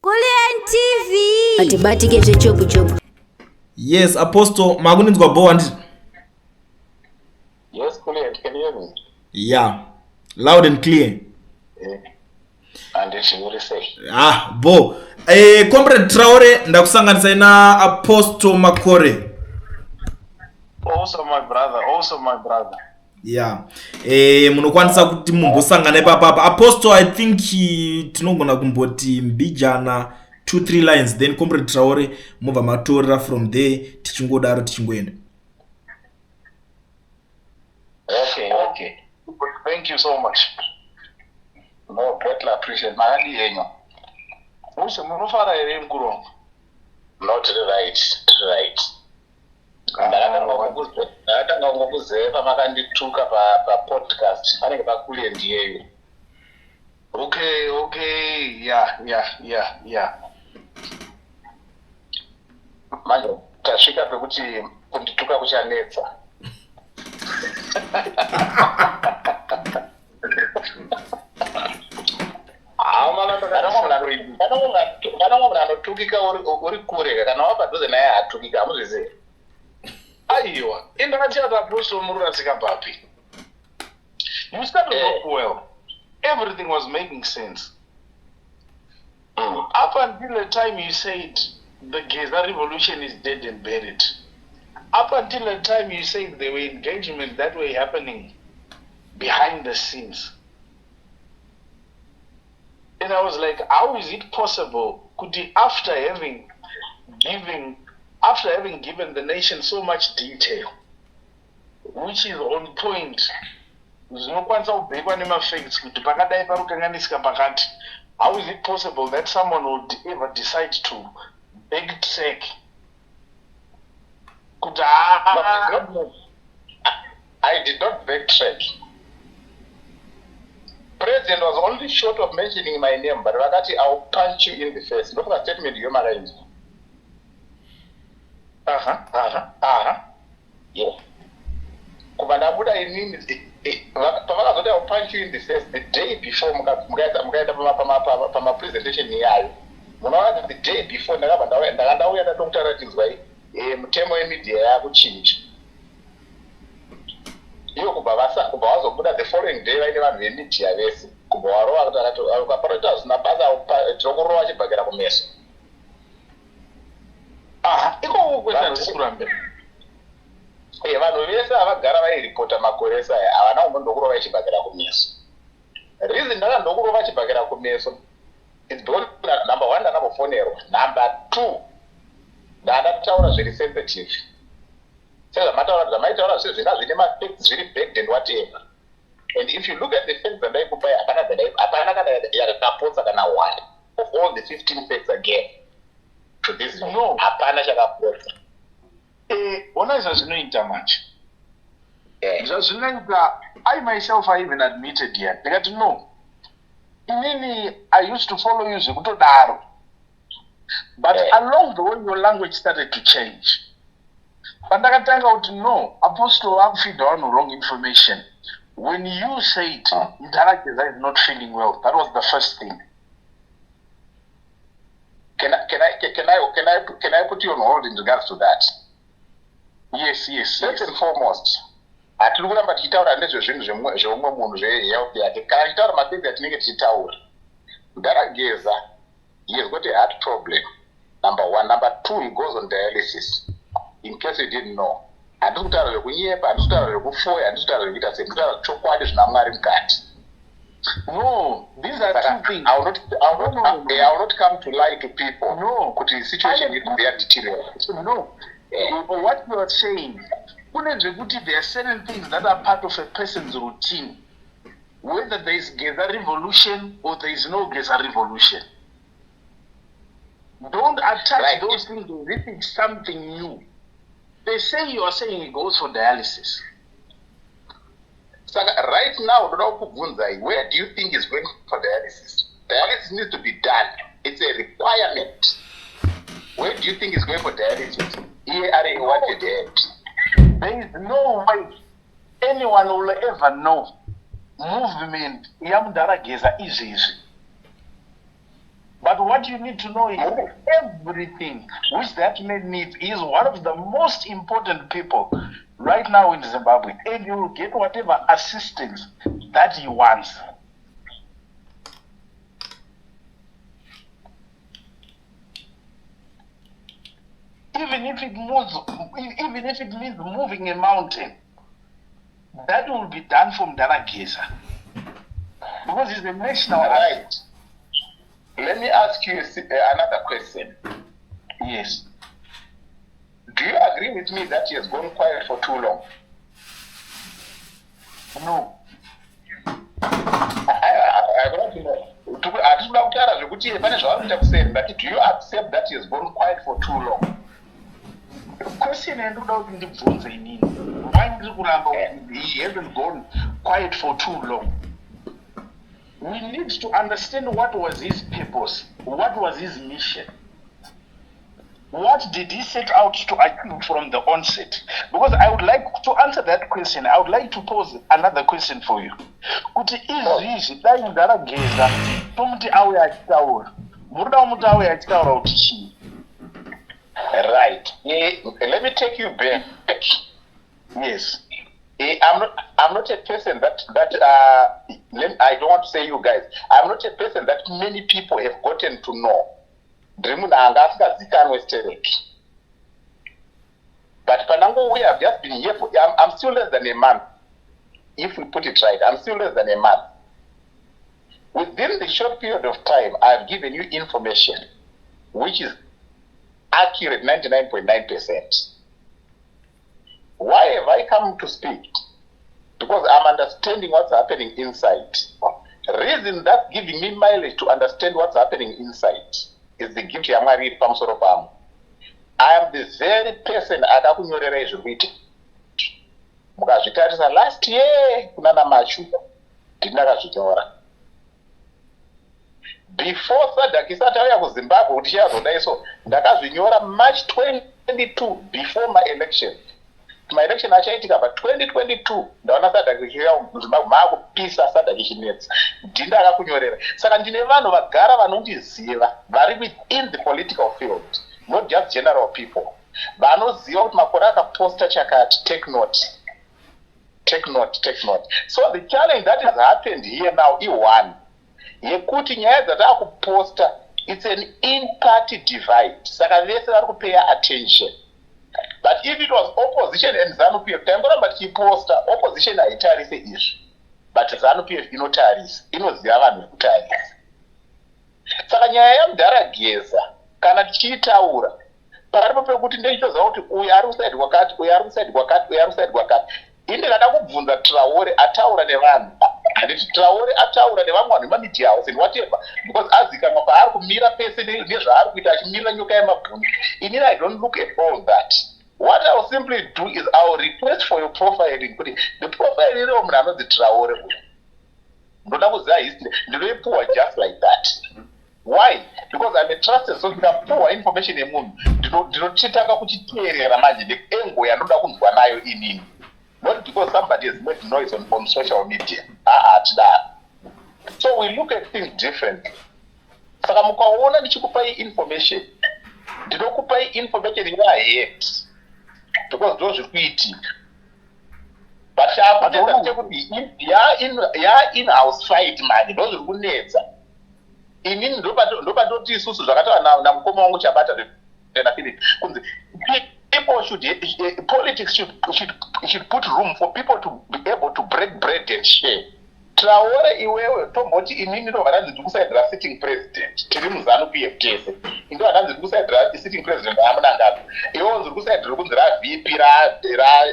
Kulian TV. Atibati ke chopu chopu. Yes, Apostle makuninzwa bo and Yes, Kulian, can you hear me? yeah, loud and clear. And she will say. Bo. Comrade Traore ndakusanganisa na Apostle Makore. Also my brother. Yeah. Munokwanisa kuti mumbosangane papa. Apostle, I think tinogona kumboti mbijana 2-3 lines, then Comrade Traore mova matora from there tichingodaro tichingoenda. Okay. Thank you so much. No, greatly appreciate my hand yenyo. Musi munofara ere mkurongo. Not right. Ndakatanga ngokuzeva makandituka pa podcast panenge pakule ndiyeyo. Okay, yeah. Manje tasvika pekuti kundituka kuchanetsa. Kana munhu anotukika uri kure kana wapadhuze naye hatukika hamuzvizivi. Aiwa, indakachata Apostle murasika papi. You started off well. Everything was making sense. Up until the time you said the Geza revolution is dead and buried. Up until the time you said there were engagements that were happening behind the scenes. And I was like, how is it possible? Could he, after having given the nation so much detail, which is on point, how is it possible that someone would ever decide to backtrack? I did not backtrack. President was only short of mentioning my name, but Wakati, I'll punch you in the face. Look at the statement you're married. Yeah. Kumanda Buddha in I'll punch you in the face the day before my presentation here. The day before Naganda Dr. Ratin's Mtemo media kuchinja. Iyo kubawazo kuda the following day vaine vanhu vemedia vese kubawarowa kuti akaparoita zvina basa tinokurowa chibhakera kumeso. Iko kwezvatikurambe. Vanhu vese avagara vairipota makoresa aya havana kumbondokurova chibhakera kumeso. Reason ndakandokurova chibhakera kumeso is because number 1 ndakafonerwa, number 2 ndakataura zviri sensitive. Zvamaitaura zvina zvine mafacts zviri backed and whatever. And if you look at the facts that I buy, hapana kana yakapotsa kana one of all the 15 facts again to this no hapana chakapotsa. Ona izvo zvinoita much. Zvinoita, I myself I even admitted here. Ndikati no. Inini I used to follow you zvekutodaro. But along the way your language started to change. But ndakatanga kuti no, Apostle akufeed on wrong information. When you said Ndalageza is not feeling well, that was the first thing. Can I put you on hold in regards to that? Yes. First and foremost, atiri kuramba tichitaura nezvezvinhu zveumwe munhu zvehealth yake. Kana tichitaura mathings atinenge tichitaura, Ndalageza, he has got a heart problem. Number 1. Number 2, he goes on dialysis. In case you didn't know, handisi kutaura zvekunyepa, handisi kutaura zvekufoya, handisi kutaura zvekuita sei, kutaura chokwadi zvina Mwari mukati. No, these are two things. I will not come to lie to people. No, kuti the situation is very deteriorating. No. But what you are saying, there are certain things that are part of a person's routine, whether there is Geza revolution or there is no Geza revolution. Don't attach those things to this is something new. They say you are saying he goes for dialysis. So right now, where do you think he's going for dialysis? Dialysis needs to be done. It's a requirement. Where do you think he's going for dialysis? Here are what you did. There is no way anyone will ever know movement Ndalageza is easy. But what you need to know is everything which that man needs is one of the most important people right now in Zimbabwe, and you will get whatever assistance that he wants. Even if it means moving a mountain, that will be done from Daragesa. Because it's a national right. Let me ask you another question. Yes. Do you agree with me that he has gone quiet for too long? No. I want to know. Do you accept that he has gone quiet for too long? The question why he hasn't gone quiet for too long? We need to understand what was his purpose, what was his mission. What did he set out to achieve from the onset? Because I would like to answer that question. I would like to pose another question for you. Right. Let me take you back. Yes. I'm not a person that I don't want to say you guys. I'm not a person that many people have gotten to know. But Panango, we have just been here for. I'm still less than a month. If we put it right, I'm still less than a month. Within the short period of time, I've given you information which is accurate 99.9%. Why have I come to speak? Because I'm understanding what's happening inside. The reason that's giving me mileage to understand what's happening inside is the gift I'm reading from Soropam. I am the very person akakunyorera izvikuita. Mukazvitarisa last year kunana Machu ndinakazvinyora. Before Sadak isati auya kuZimbabwe kuti chiyazoda so ndakazvinyora March 22 before my election. My election achaitika pa 2022 ndaona Sadak ichiuya kuZimbabwe maakupisa Sadak ichinetsa. Ndinakakunyorera. Saka ndine vanhu vagara vanondiziva vari within the political field, not just general people. Vanoziva kuti makore akaposta chakati, take note. Take note, take note. So the challenge that has happened here now is one. Yekuti nyaya dzatakuposta, it's an in-party divide. Saka vese vari kupay attention. But if it was opposition and ZANU-PF, taimboramba tichiposta, opposition haitarise izvi. But ZANU-PF inotarisa, inoziva vanhu vekutarisa. Saka nyaya yaMudharageza, kana tichiitaura, paripo pekuti ndeichoziva kuti uyu ari kusaidi kwakati, uyu ari kusaidi kwakati, uyu ari kusaidi kwakati. Inde ndada kubvunza Traore ataura nevanhu. Handiti Traore ataura nevamwe vanhu vemamedia house and whatever, because azikanwa paari kumira pese nezvaari kuita achimirira nyoka yemabhunu. Inini I don't look at all that. What I will simply do is I will request for your profiling. The profile is munhu anonzi Traore uyu. Ndoda kuziva history. Ndinoipuwa just like that. Why? Because I'm a trusted source. Ndikapuwa information yemunhu ndinochitanga kuchiteerera manje neengo yanoda kunzwa nayo inini. Not because somebody has made noise on social media. So we look at things differently. Saka mukaona ndichikupa information, ndinokupa information in your head. Because those are kuitika. But in-house fight man, those are kunetsa. Inini ndopatoti isusu zvakataura namukoma wangu Chabata tena Philip. People should, politics should put room for people to be able to break bread and share. Traore iwewe tomboti inini ndo varanzi ndikusaidira sitting president. Tiri muZANU-PF tese. Ndo varanzi ndikusaidira sitting president amunangako. Iwewe ndikusaidira kunzi VP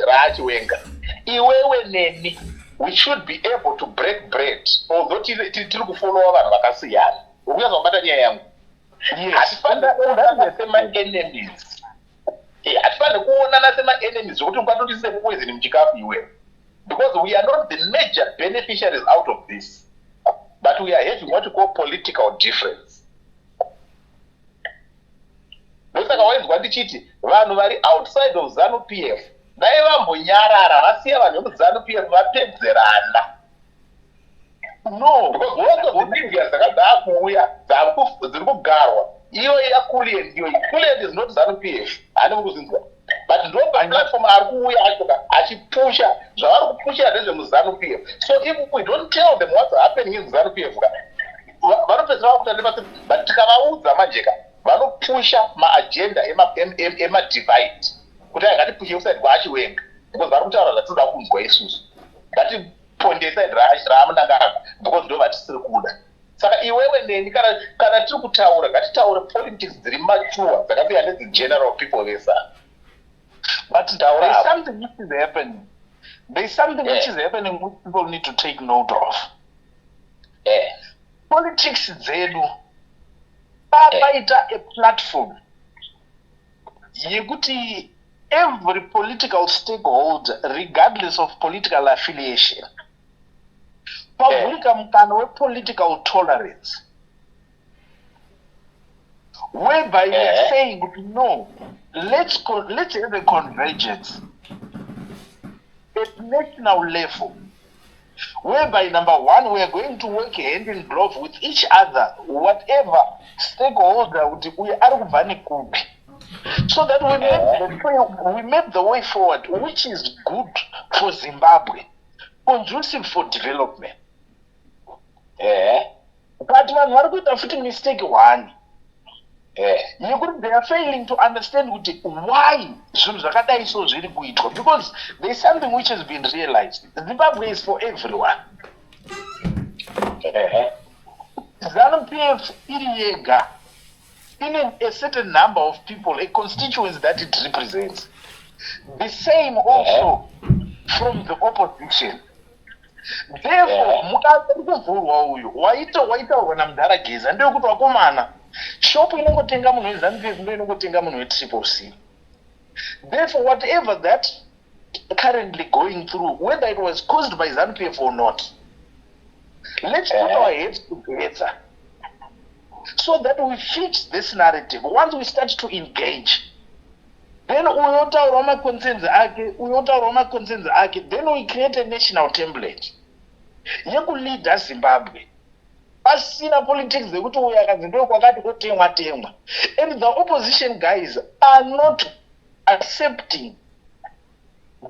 raChiwenga. Iwewe neni, we should be able to break bread. Although tiri kufollowa vanhu vakasiyana. Ukunyatsa kubata nyaya yangu. Hatifanda sema enemies. Hatifane kuonana sema-enemies zokuti ungatotise kupoison muchikafu iwewe. Because we are not the major beneficiaries out of this. But we are having what we call political difference. Ndosaka wainzwa ndichiti vanhu vari outside of ZANU-PF dai vambonyarara vasiya vanhu vemuZANU-PF vapedzerana. No, because most of the media dzakakuuya dziri kugarwa iyo yakuliend iyo kuliend is not ZANU-PF ani mukuzinzwa but ndopa platform ari kuuya achipusha zvavari kupusha nezvemuZANU-PF. So if we don't tell them what's happening in ZANU-PF vanopedzera vakuta but tikavaudza majeka vanopusha maagenda emadivide kuti akatipusha kuside kwachiwenga because vari kutaura zvatinoda kunzwa isusu ngatipondesai raamunanga because ndo vatisiri kuda. Saka iwewe neni kana tiri kutaura ngatitaure politics dziri mature dzakasiyana nedzegeneral people vesa. But there's something which is happening. There's something which is happening which people need to take note of. Politics dzedu paita a platform yekuti every political stakeholder regardless of political affiliation pavhurika mukana wepolitical tolerance whereby we're saying no, let's have a convergence at national level whereby number one, we are going to work hand in glove with each other, whatever stakeholder we are kubva so that we map the way forward, which is good for Zimbabwe, conducive for development. But vanhu vari kuita futi mistake one yekuti they are failing to understand kuti why zvinhu zvakadai so zviri kuitwa, because there is something which has been realized. Zimbabwe is for everyone. ZANU-PF iri yega in a certain number of people, a constituency that it represents. The same also from the opposition. Therefore, mukavhurwa uyu waitaurwa naMudharageza ndeyekuti wakomana shopu inongotenga munhu weZANU-PF ndo inongotenga munhu weCCC. Therefore, whatever that currently going through, whether it was caused by ZANU-PF or not, let's put our heads together so that we fix this narrative. Once we start to engage, then uyotaura ma-concerns ake, then we create a national template yekulead Zimbabwe. Pasina politics zekuti uyu akazi ndo kwakati kotemwa. And the opposition guys are not accepting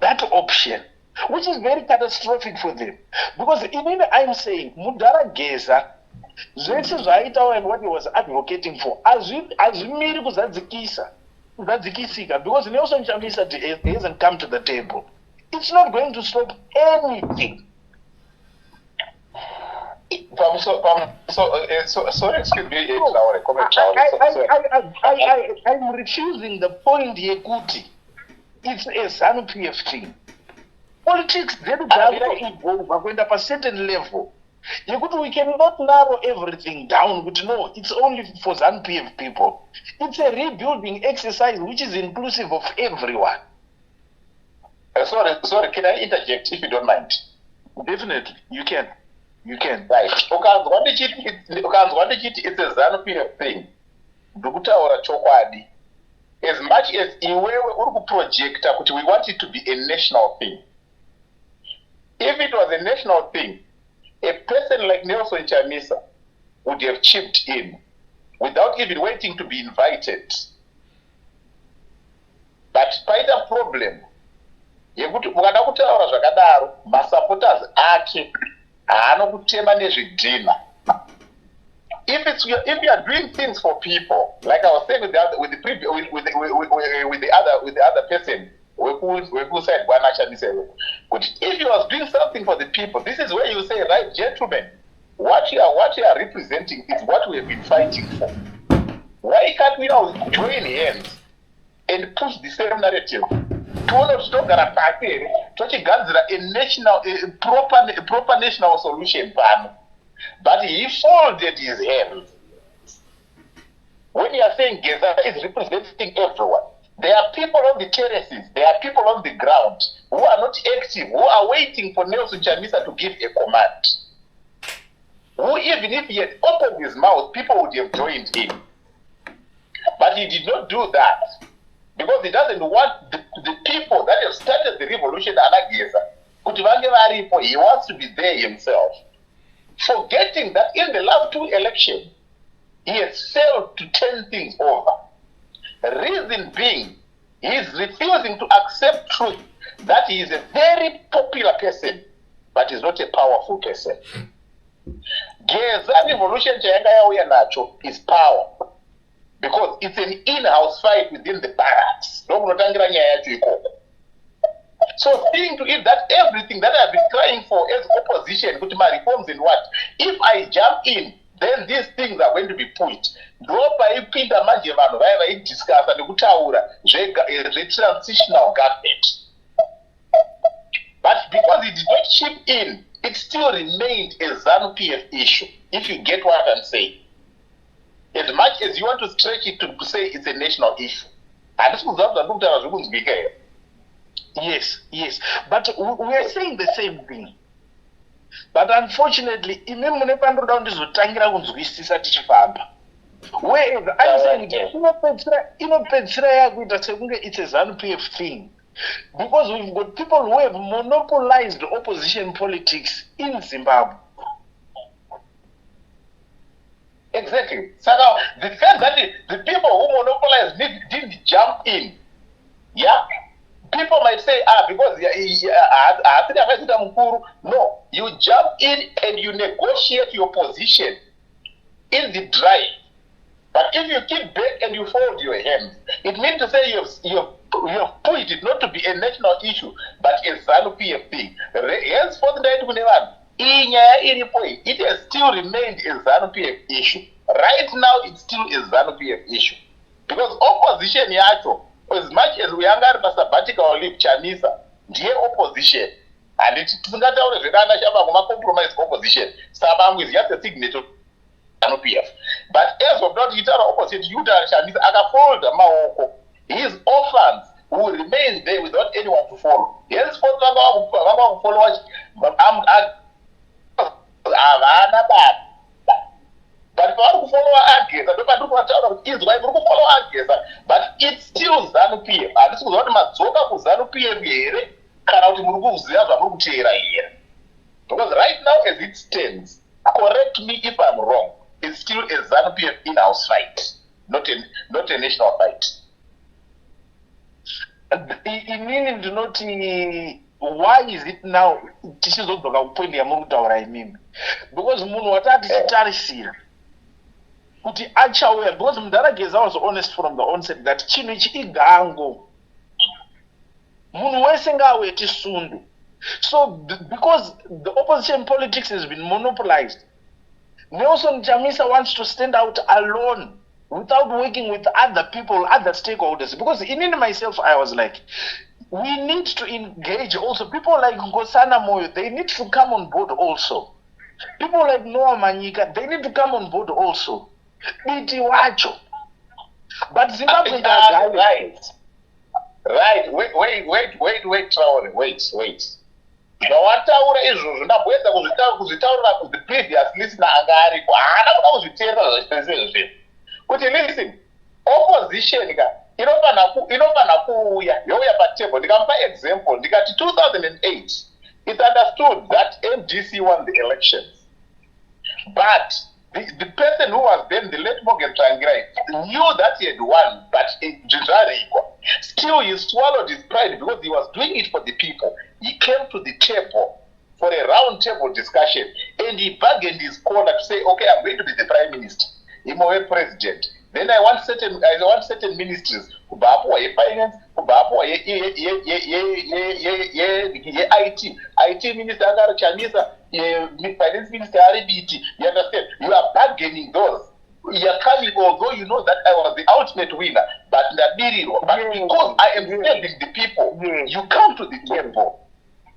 that option, which is very catastrophic for them. Because even I'm saying, Mudharageza, zvese zvaaitawo and what he was advocating for, hazvimiri kuzadzikisika, because Nelson Chamisa hasn't come to the table. It's not going to stop anything. Sorry, excuse me. I'm refusing the point yekuti it's a ZANU-PF thing. Politics dzedu dzakuevolva kuenda pa certain level yekuti we cannot narrow everything down kuti no, it's only for ZANU-PF people. It's a rebuilding exercise which is inclusive of everyone. Sorry, can I interject if you don't mind? Definitely, you can. Right. Ukanzwa ndichiti it's a ZANU-PF thing, ndikutaura chokwadi. As much as iwewe uri kuprojecta kuti we want it to be a national thing. If it was a national thing, a person like Nelson Chamisa would have chipped in without even waiting to be invited. But paita problem yekuti mukada kutaura zvakadaro, masupporters ake haanokutema nezvidhina. If you are doing things for people, like I was saying with the other person, we said if you are doing something for the people, this is where you say, right, gentlemen, what you are representing is what we have been fighting for. Why can't we now join hands and push the same narrative? Tochigadzira a proper national solution plan. But he folded his hands. When you are saying Geza is representing everyone, there are people on the terraces, there are people on the ground who are not active, who are waiting for Nelson Chamisa to give a command. Who, even if he had opened his mouth, people would have joined him. But he did not do that because he doesn't want the people that have started the revolution, he wants to be there himself. forgetting that in the last 2 elections, he has failed to turn things over. The reason being, he is refusing to accept truth that he is a very popular person, but is not a powerful person. Geza revolution chayanga yauya nacho is power, because it's an in-house fight within the barracks. So seeing to it that everything that I've been crying for as opposition, with my reforms and what, if I jump in, then these things are going to be pushed. Dropa ipinda manje vanhu vaya vaidiscussa nekutaura transitional government. But because it did not chip in, it still remained a ZANU-PF issue, if you get what I'm saying. As much as you want to stretch it to say it's a national issue. Yes, yes. But we are saying the same thing. But unfortunately, whereas I'm saying it's a ZANU-PF thing. Because we've got people who have monopolized opposition politics in Zimbabwe. Exactly. So now, the fact that the people who monopolized didn't jump in, yeah, people might say, because no, you jump in and you negotiate your position in the drive. But if you keep back and you fold your hands, it means to say you have pushed it not to be a national issue, but a ZANU-PF thing. Henceforth, it has still remained a ZANU-PF issue. Right now, it's still a ZANU-PF issue. Because opposition yacho, as much as we are a sabbatical leave, Chamisa, dear opposition, and it's not a compromise opposition. Sabangu is just a signature. But as of not, it's opposite Yuda Chamisa, Agafold, Maoko, his orphans who remain there without anyone to follow. Yes, for followers, but but for follow Agesa, but it's still ZANU-PF. And this is what Mazoka for ZANU-PF here, because right now, as it stands, correct me if I'm wrong, it's still a ZANU-PF in-house fight, not a national fight. It meaning to not why is it now? This is what I mean. Because Munwata because Mdarageza was honest from the onset that Chinichi Igango Munwesenga weti sundu. So because the opposition politics has been monopolized, Nelson Chamisa wants to stand out alone without working with other people, other stakeholders. Because in myself, I was like, we need to engage also. People like Ngosana Moyo, they need to come on board also. People like Noah Manyika, they need to come on board also. Biti Wacho. But Zimbabwe right. Right. Wait, Traore. Wait. Vawataura izvozvo ndabwedza kuzvitaurira the previous listener anga ariko haana kuda kuzviteerera zvesezvo kuti listen, opposition inofana kuuya youya patable. Ndikamupa example ndikati 2008 it's understood that MDC won the elections, but the person who was then the late Morgan Tsvangirai knew that he had won, but still he swallowed his pride because he was doing it for the people. He came to the table for a round table discussion and he bargained his corner to say, okay, I'm going to be the prime minister, I'm a president. Then I want certain ministries, finance, IT minister, finance minister, you understand? You are bargaining those. You are coming, although you know that I was the ultimate winner, but because I am serving the people, you come to the table.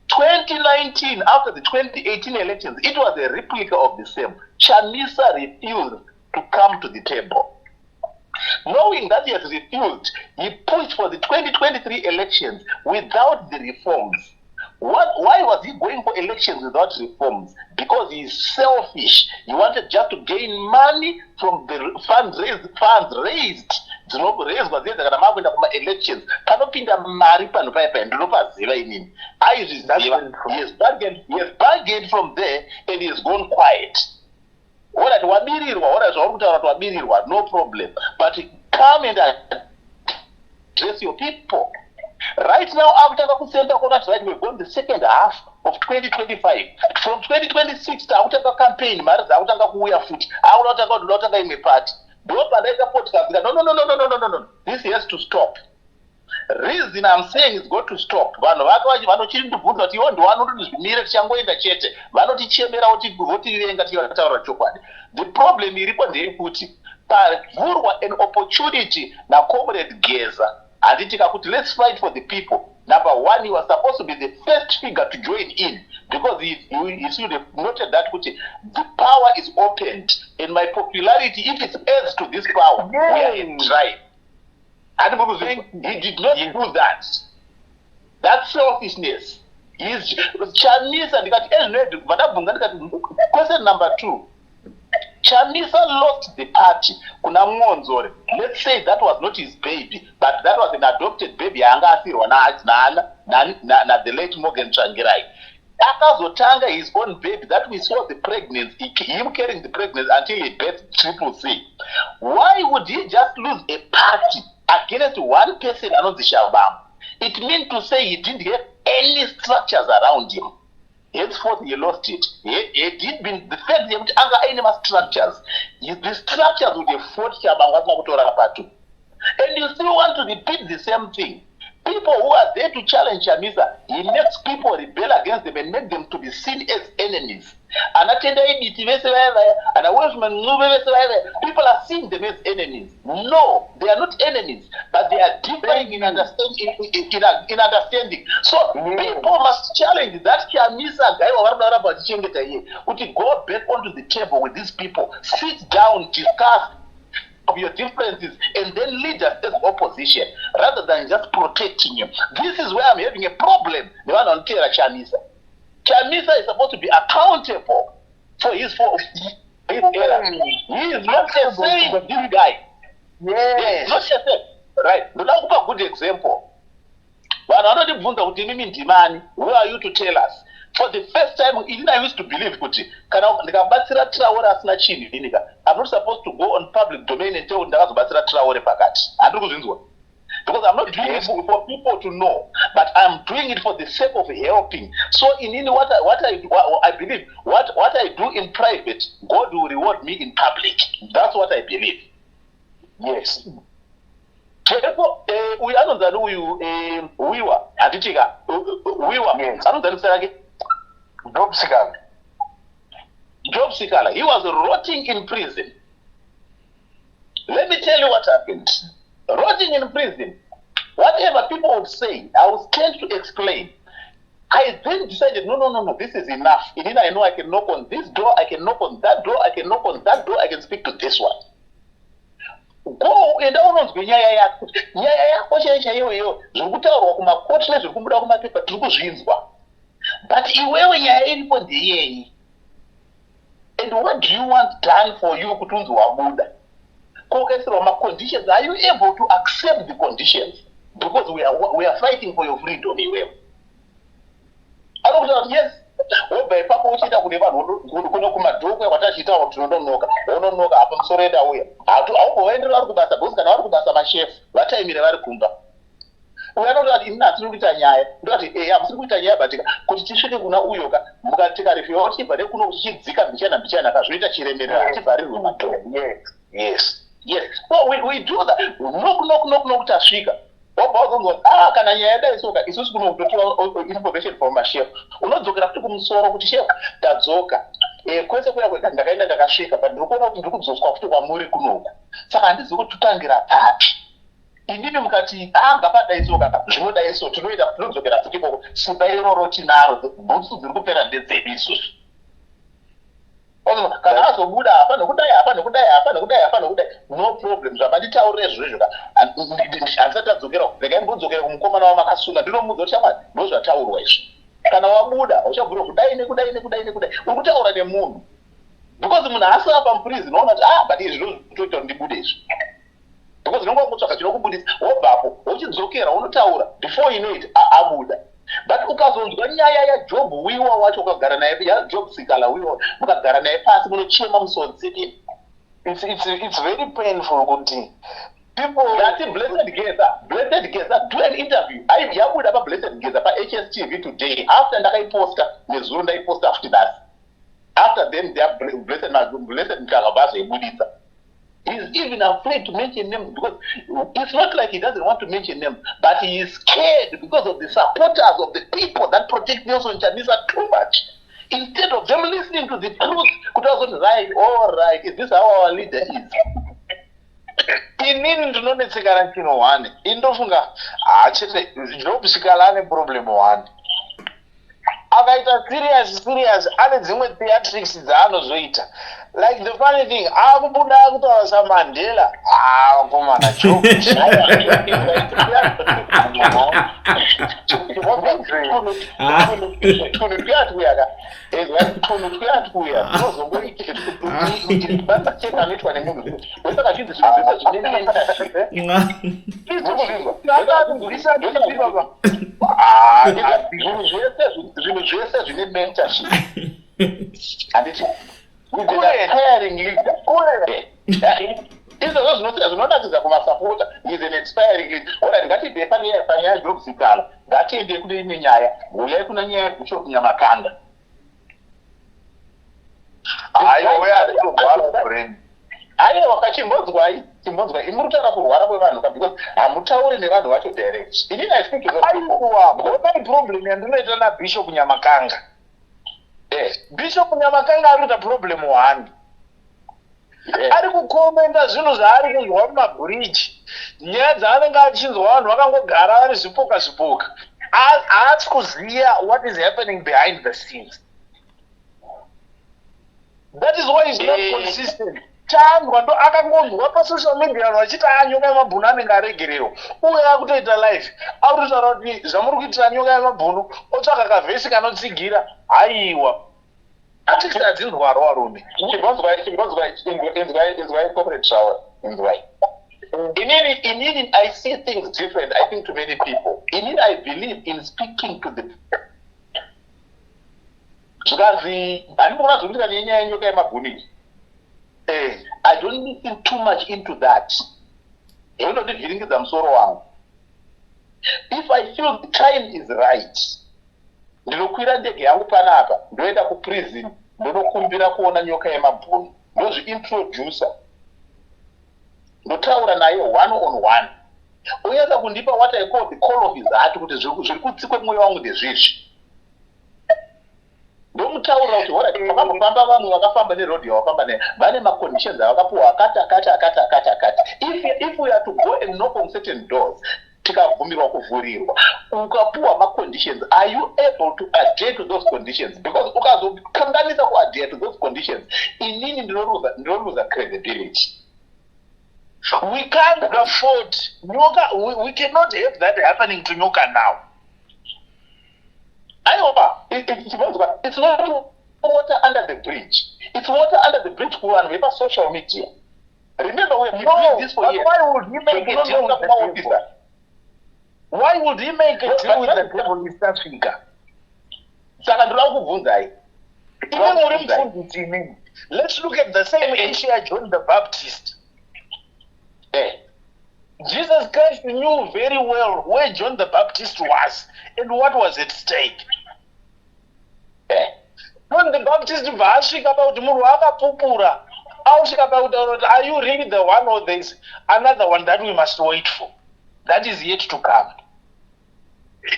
2019, after the 2018 elections, it was a replica of the same. Chamisa refused to come to the table. Knowing that he has refused, he pushed for the 2023 elections without the reforms. Why was he going for elections without reforms? Because he is selfish. He wanted just to gain money from the funds raised dzinorezwa dzenza kana makuenda kuma-elections panopinda mari panhu paipai ndinopaziva inini aizviziva. He has bargained from there and he has gone quiet. Alright, wabirirwa, alright, zvauri kutaura kuti wabirirwa, no problem, but come and address your people. Right now, akutanga kusenda kwakati, right, we're going the second half of 2025. From 2026, akutanga campaign, mari dzakutanga kuuya futi, akutanga kuti ndotanga imwe party. Ndopandaita podcast, no, this has to stop. Reason I'm saying it's got to stop. Vanhu vake vanochiri ndibvunza kuti iwo ndiwanoti zvimire tichangoenda chete. Vanotichemera votivenga tikataura chokwadi. The problem iripo ndeyekuti pavhurwa an opportunity naComrade Geza anditika kuti let's fight for the people. Number one, he was supposed to be the first figure to join in because he should have noted that the power is opened and my popularity, if it adds to this power, we are in drive. And he did not do that. That's selfishness. He's Chamisa. Question number 2. Chamisa lost the party. Let's say that was not his baby, but that was an adopted baby. The late Morgan Tsvangirai. Akazotanga his own baby that we saw the pregnancy, him carrying the pregnancy until he birthed Triple C. Why would he just lose a party against one person around the Shabam? It means to say he didn't have any structures around him. Henceforth, he lost it. He did been the fact that he had any structures. The structures would have fought Shabam. And you still want to repeat the same thing. People who are there to challenge Chamisa, he makes people rebel against them and make them to be seen as enemies. People are seeing them as enemies. No, they are not enemies, but they are differing in understanding. So people must challenge that Chamisa guy to go back onto the table with these people, sit down, discuss of your differences, and then lead us as opposition rather than just protecting you. This is where I'm having a problem. The one on Tera Chamisa. Chamisa is supposed to be accountable for his errors. He is not the same with this guy. Yes. Not the same. Right. Now, a good example. But another who are you to tell us? For the first time, I used to believe I'm not supposed to go on public domain and tell Traore because I'm not doing it for people to know, but I'm doing it for the sake of helping. So in what I believe, what I do in private, God will reward me in public. That's what I believe. Yes. We are not Job Sikala. He was rotting in prison. Let me tell you what happened. Rotting in prison. Whatever people would say, I was trying to explain. I then decided, no, this is enough. I know I can knock on this door, I can knock on that door, I can knock on that door, I can speak to this one. Go and down nyaya yako chaiyo zvokutaurwa kumakoti nezvokumbuda kumapepa tiri kuzvinzwa, but iwewe nyaya iripo ndeyeyi. And what do you want done for you kuti unzi wabuda? Kokaisirwa maconditions, are you able to accept the conditions? Because we are fighting for your freedom iwewe. Anokuti yes, wobva ipapo uchiita kune vanhu kuno kumadhoko kwatachita kuti unonoka apa musoro enda uya haukuvaendera vari kubasa bhosi kana vari kubasa mashefu vataimire vari kumba. Uya anoti ini hatiri kuita nyaya ndoti hamusiri kuita nyaya batika kuti tisvike kuna uyoka mukatikarifiwa uchibva nekuno uchidzika mbichana kazvoita chiremerera hatibvarirwe madhoko. Yes. So we do that. No kuti asvika kana nyaya yadaisoka isusu kunototiwa information from mashefu unodzokera futi kumusoro kuti shefu tadzoka kwese kuya kwega ndakaenda ndakasvika but ndikuona kuti ndiri kudzoswa futi kwamuri kunoku saka handizi kutotangira papi. Inini mukati ngapadaisoka zvinodaiso tinodzokera futi koko simba iroro tinaro bhutsu dziri kupera ndedzedu isusu. Kana azobuda apa nekudai no problem zvamanditaurire izvozvo handisati adzokera regai mbodzokera kumukomana wamakasunga ndinomuudza kuti shamwari ndozvataurwa izvi. Kana wabuda uchabvira kudai nekudai uri kutaura nemunhu because munhu asava pamuprison unoona kuti but izvi ndozvitoita kuti ndibude izvi. because nonga kutsvaka chinokubudisa wobvapo wochidzokera unotaura before you know it abuda. But ukazonzwa nyaya yaJob wiwa wacho ukagara naye yaJob Sikala wiwa mukagara naye pasi munochema musodzi. It's very painful kuti people that Blessed Geza do an interview. Yabuda pa Blessed Geza pa HSTV today after ndakaiposta nezuro ndaiposta after that. After then they are Blessed Mkagabazo ebudisa. He's even afraid to mention names because it's not like he doesn't want to mention them, but he is scared because of the supporters of the people that protect Nelson Chamisa too much. Instead of them listening to the truth, could also right, all right, is this how our leader is? Inini ndinonetsekana chino one indofunga chete Job Sikala ane problem one. Akaita serious ane dzimwe theatrics dzaanozoita. Like the funny thing, akubuda kutaura saMandela. Komana Job. Zvese zvine mentorship. Handiti hiring leader. Izvozvo zvinonakidza kumasapota is an inspiring leader. Ora ngatibve panyaya yaJob Sikala. Ngatiende kune imwe nyaya. Uyai kuna nyaya yaBishop Nyamakanda. Aiwa chimbodzwai muri kutaura kurwara kwevanhu because hamutauri nevanhu vacho direct. Inini I think aiwa problem yandinoita naBishop Nyamakanga. Bishop Nyamakanga arikuita problem one. Ari kukomenda zvinhu zvaari kunzwa mumabridge. Nyaya dzaanenge achinzwa vanhu vakangogara vari zvipoka. Haasi kuziva what is happening behind the scenes. That is why he's not consistent. Chanzwa ndo akangonzwa pasocial media vanhu vachiti nyoka yemabhunu anenge aregererwa. Uye akutoita live. Arikutaura kuti zvamuri kuitira nyoka yemabhunu otsvaka kavhesi kanotsigira. Haiwa. Artists adzinzwa varume. Inzwai corporate shower. Inzwai. Inini I see things different, I think, to many people. Inini I believe in speaking to the I don't listen too much into that. If I feel the time is right, ndinokwira ndege yangu panapa ndoenda kuprison ndonokumbira kuona nyoka yemabhunu ndozviintroducer ndotaura naye one on one uyenza kundipa what I call the call of his heart kuti zviri kutsikwe mwoyo wangu ndezvizvi ndomutaurira kuti hora pakambofamba vamwe vakafamba neroad yavafamba naye vane maconditions avakapuwa akati if we are to go and knock on certain doors tikabvumirwa kuvhurirwa ukapuwa maconditions, are you able to adhere to those conditions? Because ukazokanganisa kuadhere to those conditions inini ndinoruza credibility. We can't afford nyoka. We cannot have that happening to nyoka now. It's not water under the bridge. It's water under the bridge for social media. Remember, we have been doing this for years. Why would he make a deal with the devil? Why would he make a deal with the devil in South Africa? Let's look at the same issue as John the Baptist. Jesus Christ knew very well where John the Baptist was and what was at stake. John the Baptist asking about Muruaka about are you really the one or there's another one that we must wait for? That is yet to come.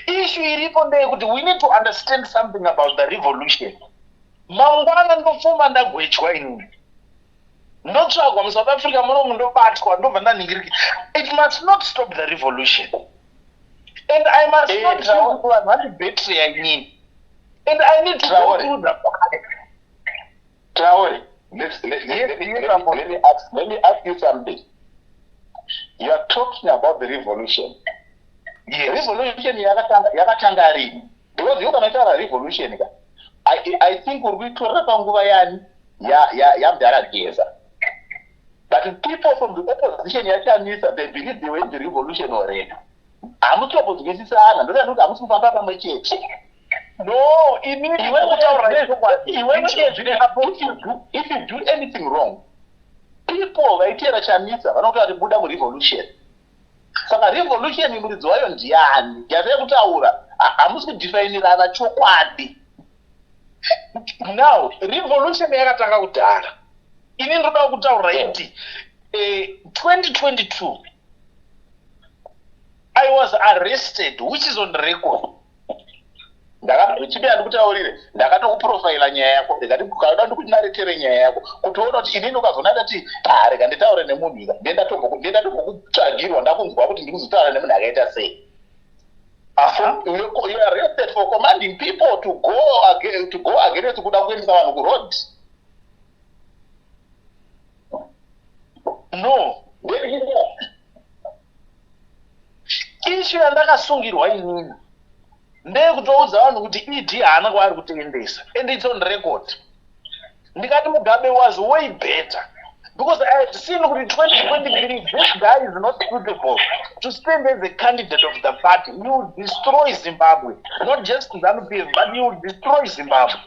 Issue we need to understand something about the revolution. Mangwana ndofuma ndagwechwa inini. Ndotsvagwa muSouth Africa muno ndobatwa ndobva ndaningiriki. It must not stop the revolution. And I must not feel people are not battery I need. And I need to go through the Traore, let me ask you something. You are talking about the revolution. Yes. Revolution yakatanga rini? Because you cannot revolution. I think we'll be to Rapanguvayani, Yamdara Geza. But But people from the opposition yachamisa, they believe they were in the revolution already. Hamutobozgesisana, ndoda hamusi kufamba pamwe chete. No, if you do anything wrong, people vaitera chamisa vanoti buda murevolution. Saka revolution muridzi wayo ndiani? Yave kutaura hamusi kudefinirana chokwadi. Now revolution yakatanga kudhara. Ini ndoda kutaura kuti 2022 I was arrested, which is on record. Ndakachibira ndikutaurire, ndakatokuprofaila nyaya yako, ndikati ukada ndikunaretere nyaya yako, kutoona kuti inini ukazona ndati rega nditaure nemunhu ndenda tombokutsvagirwa ndakunzwa kuti ndikuzotaura nemunhu akaita sei. You are arrested for commanding people to go against kuda kuendesa vanhu kuroad. No. Issue yandakasungirwa inini ndeyekutoudza vanhu kuti ED haana kwaari kutoendesa, and it's on record. Ndikati Mugabe was way better because I had seen kuti 2023 this guy is not suitable to stand as a candidate of the party. He will destroy Zimbabwe, not just ZANU-PF, but he will destroy Zimbabwe.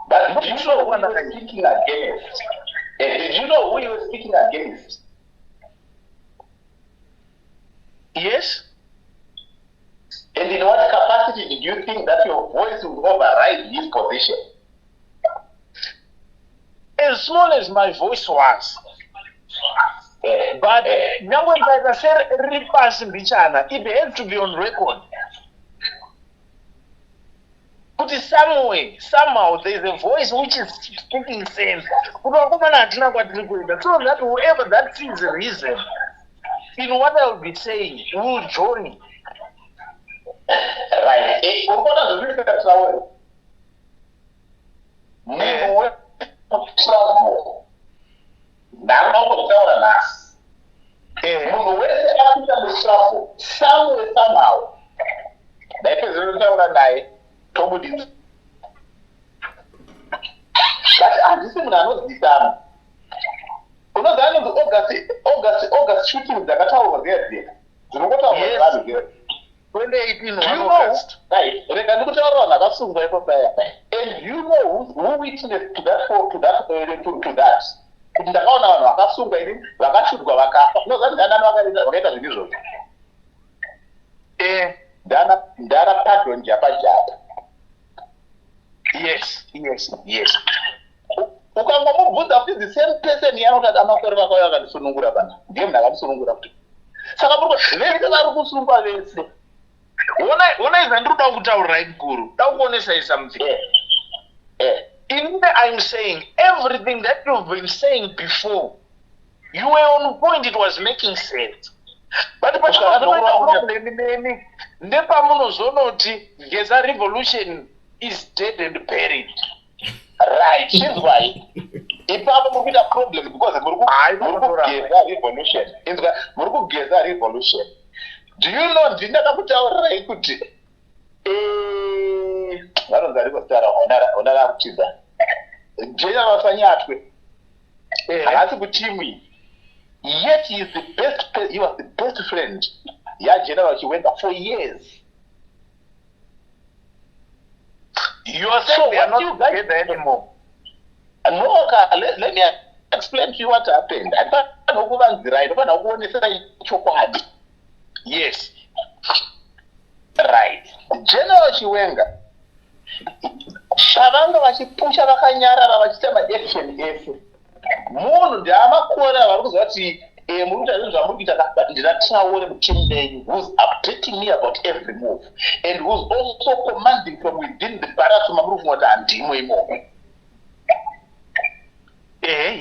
But did you know who he was speaking against? Did you know who he was speaking against? Yes. And in what capacity did you think that your voice would override his position? As small as my voice was. But now when I said repass Bichana, it had to be on record. But somewhere, somehow, there is a voice which is speaking sense. So that whoever that sees a reason in what I will be saying will join. Right. Somehow. But handisi munhu anozikana. Unoziva kuti August shooting dzakataurwa dzega dzinokotaurwa vanhu here 2018 August. Right. Rega ndikutaura vanhu vakasungwa ipo paya. And you know who witnessed to that. Kuti ndakaona vanhu vakasungwa ini vakashutwa vakafa. Unoziva kuti ndani vakaita zvinhu izvozvo. Ndana pardon japa. Yes. Ukangomubvunza kuti the same person yaunoti amakore vakauya vakadisunungura pana ndiye munhu akadisunungura kuti saka vese vari kusungwa vese. Ona izva ndiri kuda kutaurira guru takuonesa something. I'm saying everything that you've been saying before, you were on point, it was making sense. But nepamunozonoti Geza revolution is dead and buried. Right, she's right. If I have a problem because Geza revolution. Do you know Dinaka Raikuti? I don't know General Sanyatwe. I have to team me. Yet he is the best. He was the best friend. Yeah, General, he went there for years. You are saying they are not together anymore. No, let me explain to you what happened. I don't know right. Yes. Right. General Chiwenga. Shavanga vachipusha vakanyarara vachita madection ese. Munhu ndiamakora vari kuziva kuti muri kuita zvinhu zvamurikuita but ndinataure muchimnenyu who's updating me about every move and who's also commanding from within the barasuma muri kufunga kuti handimwe imomo.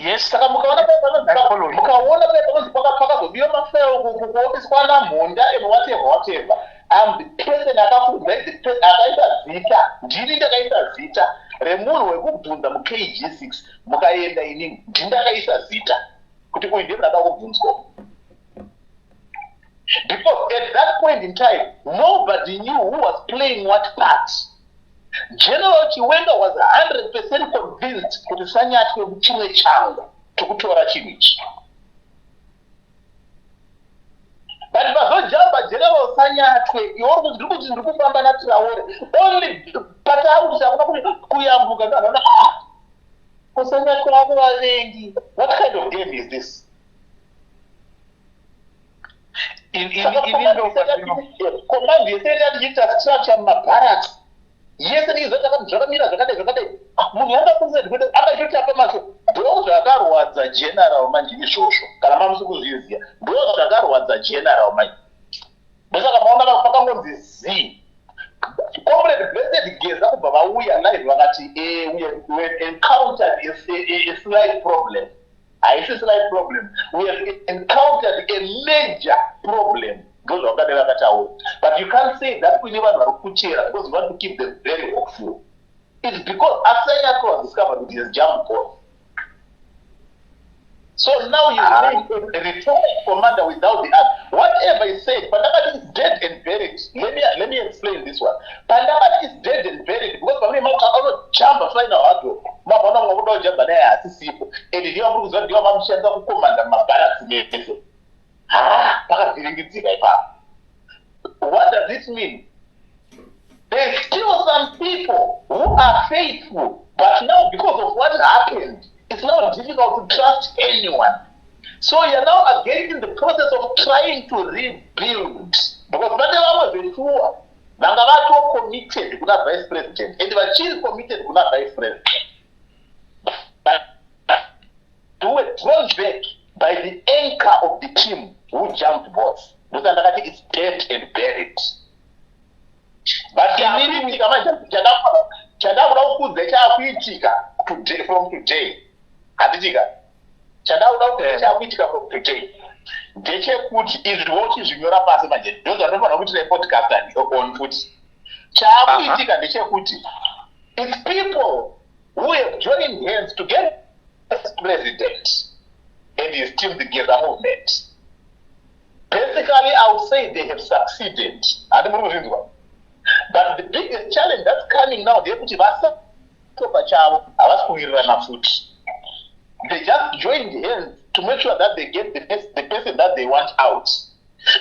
Yes. Saka mukaona panozi pakazobiwa mafeo kuofisi kwana mhonda and whatever. I'm the person akafudza akaita zita ndini ndakaisa zita remunhu wekubvunza muKG6 mukaenda inini ndindakaisa zita kuti uyu ndiye ndada kubvunzwa. Because at that point in time nobody knew who was playing what part. General Chiwenga was 100% convinced kuti Sanyatwe chimwe changu tokutora chinhu ichi. But vazojamba General Sanyatwe iwo ndiri kuti ndiri kufamba naTraore only patauri akuna kuti kuyambuka ndana Sanyatwe wako vavengi. What kind of game is this? Command yeseri atichita structure mumabarracks. Yese ndizvo zvakamira zvakadai munhu angafunza kuti angachotapa maso ndo zvakarwadza general manje izvozvo kana mamusi kuzviziva ndo zvakarwadza general manje ndosaka maona pakangonzi z Comrade Blessed Geza kubva vauya live vakati we encountered a slight problem. Haisi slight problem, we have encountered a major problem. But you can't say that we never kuchera because we want to keep them very hopeful. It's because Asanya was discovered with his jump ball. So now he's saying a rhetoric commander without the act. Whatever he said, Pandavati is dead and buried. Let me explain this one. Pandavati is dead and buried because for me, I don't jump fly now. I don't jump there. And the young people don't jump to commander. What does this mean? There's still some people who are faithful, but now because of what happened, it's now difficult to trust anyone. So you're now again in the process of trying to rebuild. Because Mandela was a tour. Nangavato committed to that vice president, and the chief committed to that vice president. But they were drawn back by the anchor of the team who jumped boats. Muzandakati is dead and buried. But today from today. Adiga. From today. Ndechekuti izvochi zvinyora pasi manje ndozvanofanira kuti repodcast on foot. Chakuitika ndechekuti it's people who have joined hands to get president and his team the Geza movement. Basically, I would say they have succeeded. But the biggest challenge that's coming now, they just joined hands to make sure that they get the person that they want out.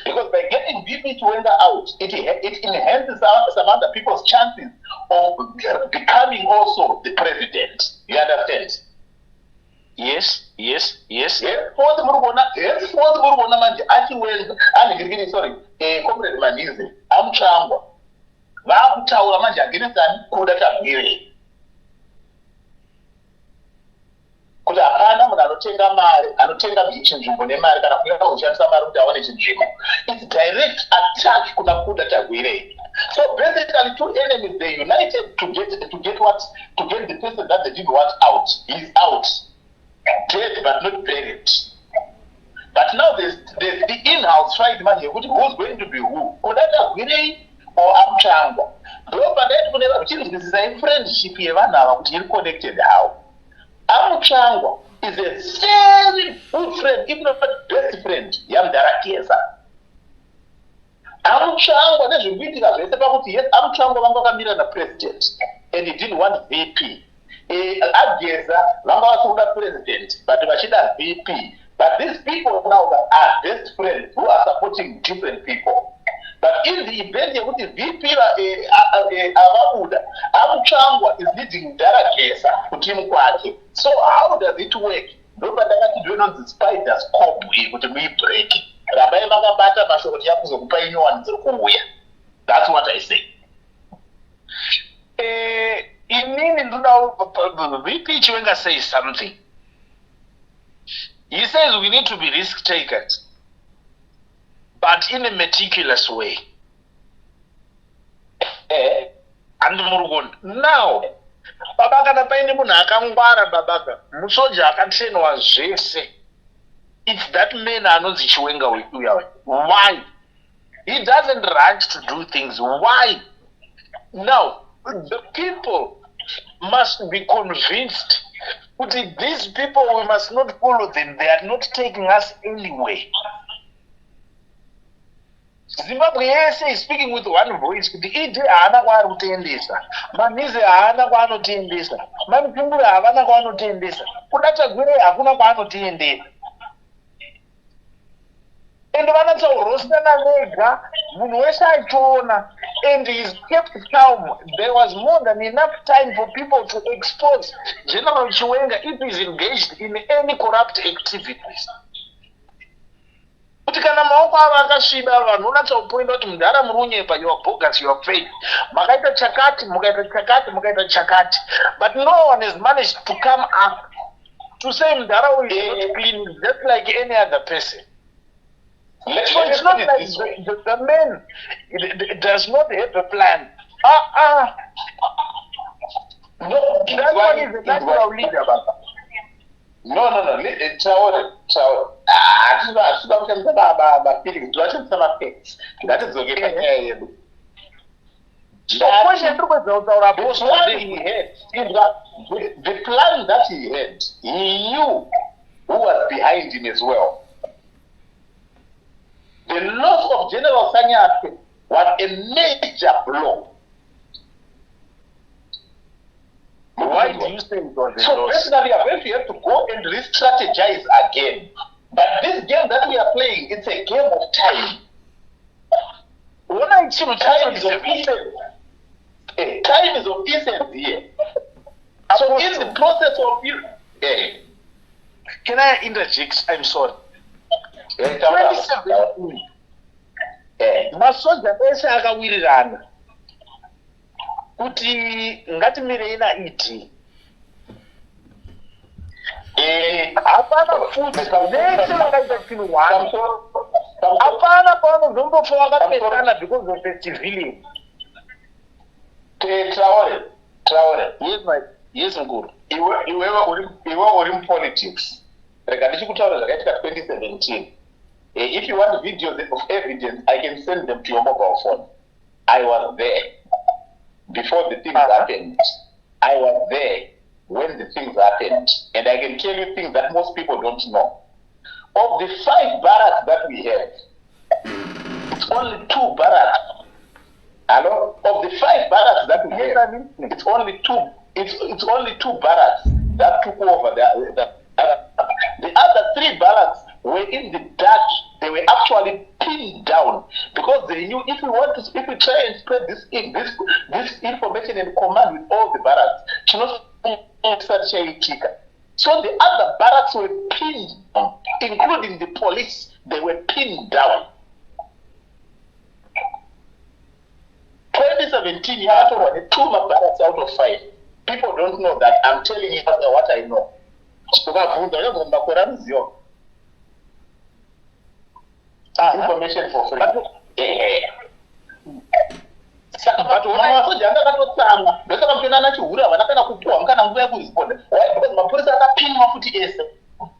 Because by getting VP Chiwenga out, it enhances some other people's chances of becoming also the president. You understand? Yes. For the Murubona manje achiwenza Comrade Manize amchangwa vakutaura manje agirisani kuda tabwire kuti hapana munhu anotenga mari anotenga chinzvimbo nemari kana kuenda kushandisa mari kuti aone chinzvimbo. It's direct attack kuna kuda tabwire. So basically two enemies they united to get the person that they didn't want out. He's out. Dead but not buried. But now there's the in-house fight man here, who's going to be who? Kodata Gwirei or Amchangwa. This is a friendship here, which is connected how. Amchangwa is a very good friend, if not best friend, Yamdara Kiesa. Amchangwa, there's a meeting of yes, Amchangwa Wangamira the president, and he didn't want VP. Ageza, Langa president, but Machida VP. But these people now are best friends who are supporting different people. But in the event you put VP Avabuda, Amchangwa is leading Darakesa, Putim Kwaki. So how does it work? Nobody to do on the spider's cob with me breaking. Rabbi Magabata Mashotiakus of Payno and that's what I say. In meaning, VP Chiwenga says something. He says we need to be risk takers, but in a meticulous way. And Murugon. Now, Babaka na paini muna akangwara Babaka. Musoja akatenwa zvese. It's that man anozi Chiwenga with. Why? He doesn't rush to do things. Why? Now, the people must be convinced that these people, we must not follow them. They are not taking us anywhere. Zimbabwe yese is speaking with one voice kuti ide haana kwaari kutendesa, Mamize haana kwaanotendesa, Mamupungure havana kwaanotendesa, kudatagwire hakuna kwaanotiendera. And vanatsaurosana vega, munhu wese achiona, and he is kept calm. There was more than enough time for people to expose General Chiwenga if he is engaged in any corrupt activities. Kuti kana maoko ava akasviba vanhu unatsakupoinda kuti mudhara muri unyepa, you are bogus, you are fake. Makaita chakati, mukaita chakati, mukaita chakati. But no one has managed to come up to say mudhara uyu is not clean, just like any other person. So it's not like the man does not have a plan. No, that one is a natural leader. No. Traore. Hatuna kushandisa feelings, tunashandisa facts. Ngatizoke panyaya yedu. The plan that he had, he knew who was behind him as well. The loss of General Sanyake was a major blow. Why do you say it was a So loss? personally, I'm going to have to go and re-strategize again. But this game that we are playing, it's a game of time. Time is of essence. Time is of essence here. So in the process of you, Can I interject? I'm sorry. 2017, masoja ese akawirirana kuti ngatimirei naiti. Hapana futi vese vakaita chinhu one. Hapana pavanozombofa vakapesana because of a civilian. Traore. Yes, Nguru. Iwe uri mupolitics. Rega ndichikutaura zvakaitika 2017. If you want videos of evidence, I can send them to your mobile phone. I was there before the things happened. I was there when the things happened. And I can tell you things that most people don't know. Of the 5 barracks that we have, it's only 2 barracks. Hello? Of the 5 barracks that we have, it's only 2. It's only 2 barracks that took over. The other 3 barracks were in the dark. They were actually pinned down because they knew if we try and spread this information and command with all the barracks, so the other barracks were pinned down, including the police. They were pinned down. 2017, you had to run 2 barracks out of 5. People don't know that. I'm telling you what I know. Information for free. But masoja anga akatotsanga ndosaka mtonana chihura havana kana kupuwa kana nguva yekuzviponda because mapurisa akapinwa futi ese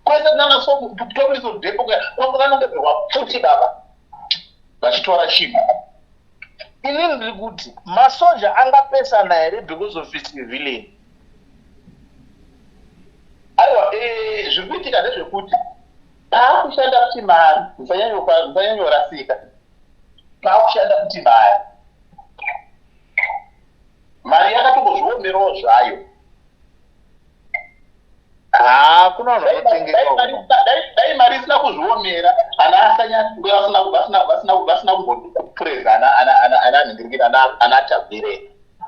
kwese nana so police of depo kwakanongedzerwa futi baba vachitora chinhu. Inini ndiri kuti masoja angapesana here because of its civilian. Aiwa zviri kuitika ndezvekuti paakushanda kuti mari musanyanyorasika, paakushanda kuti mari yakatongozviomerawo zvayo. Kuna dai mari isina kuzviomera ana vasina kumbopureza ana anhingirikira ana atabvire.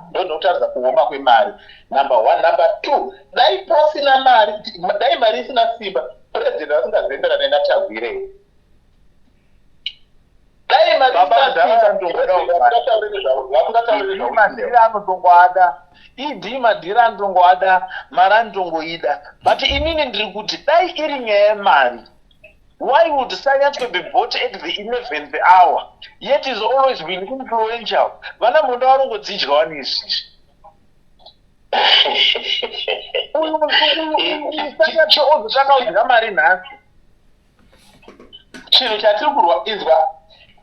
Ndokutaridza kuoma kwemari. Number 1. Number 2, dai pasina mari, dai mari isina simba, president asingazenderana natagwire. Dai mari madhira anotongoada, mari anotongoida. But inini ndiri kuti dai iri nyaya yemari, why would Sanyatswe be bought at the 11th hour? Yet is always been influential. Vana munda varongodzidyawo nezvizvi. Sanyatswe ozotanga kudya mari nhasi. Chinhu chatiri kurwadzidzwa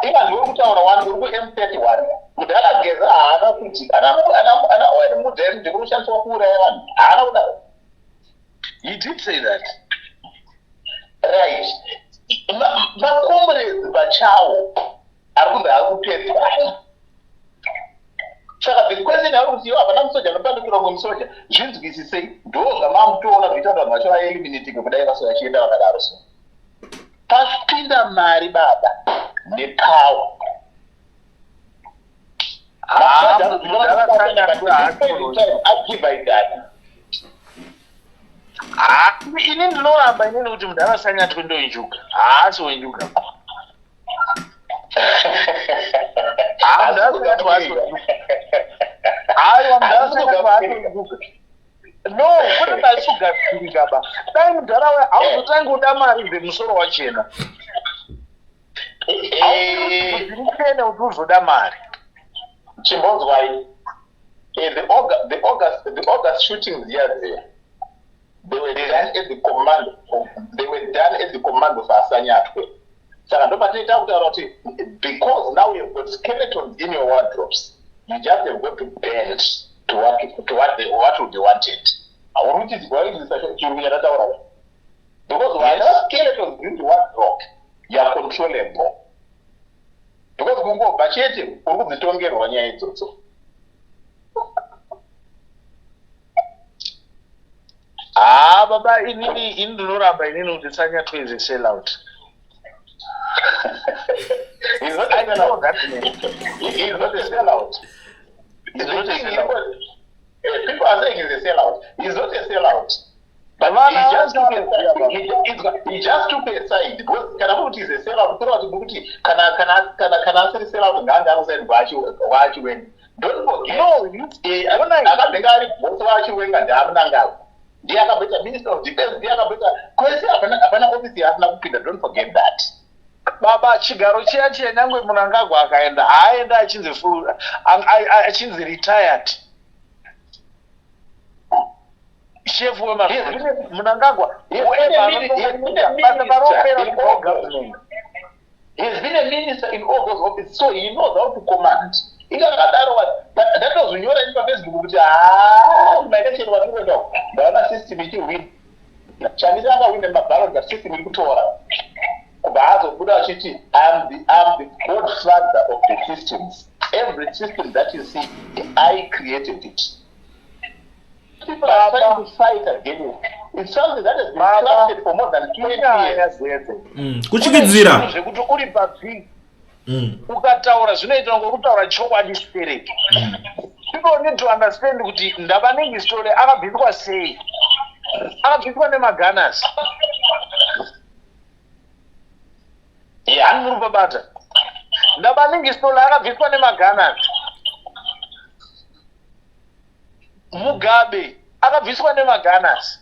inga ndiwe kutaura wani uri ku-M31 mudhara geza haana kuti ana oil mudhari ndikunoshandiswa kuuraya vanhu haana kudaro. He did say that. Right. Makomrades vachawo ari makombe akupedzwa. Saka the question yaruziva hapana musoja anopandukira mumwe musoja zvinzwisisei ndo zvamamutoona zviita kuti vanhu vacho vaeliminatinge kudai vasoja achienda vakadaro so papinda mari baba nepower ini ndinoramba inini kuti mudhara sanyatwe ndoinjuka haasi wenjuka no kune ndasugafirika ba dai mudhara we hauzotangi uda mari dzemusoro wachena auzivikene kuti uzoda mari chimbonzwai the August shootings here there they were done at the command of Asanyatwe. Saka ndo patinoita kutaura kuti because now you've got skeletons in your wardrobes, you just have got to bend to what would be wanted. Because whenever skeletons in the wardrobe, you are controllable. Because kungo bachete uri kudzitongerwa nyaya idzodzo. Baba inini ndinoramba inini kuti Sanyatwe is a sellout. He's not a sellout. He's not a sellout. People are saying he's a sellout. He's not a sellout. But he just took a side. Because kana kuti is a sellout, kana asiri sellout nganga anosai vachiwenga. Don't forget. No, akabenga ari boss vachiwenga ndamunangavo. Ndiye akabeta Minister of Defense, ndiye akabeta kwese hapana office yasina kupinda. Don't forget that. Baba chigaro chiya chenyangwe Mnangagwa akaenda aenda achinzi retired chef Mnangagwa He's been a minister in all those offices, so he knows how to command. That was when you were in Facebook kuti maelection watuenda ndaona system ichiwin chandisa akawina maballot but system iri kutora kubva azobuda achiti I'm the godfather of the systems. Every system that you see, I created it. People are trying to fight against it. It's something that has been crafted for more than 20 years. Kuchikidzira zvekuti uri pabvi ukataura zvinoita ngokutaura chokwadi spirit. People need to understand kuti Ndabanengi story akabviswa sei. Akabviswa nemaGhanas. Muri babata. Ndabanengi story akabviswa nemaGhanas. Mugabe akabviswa nemaGhanas.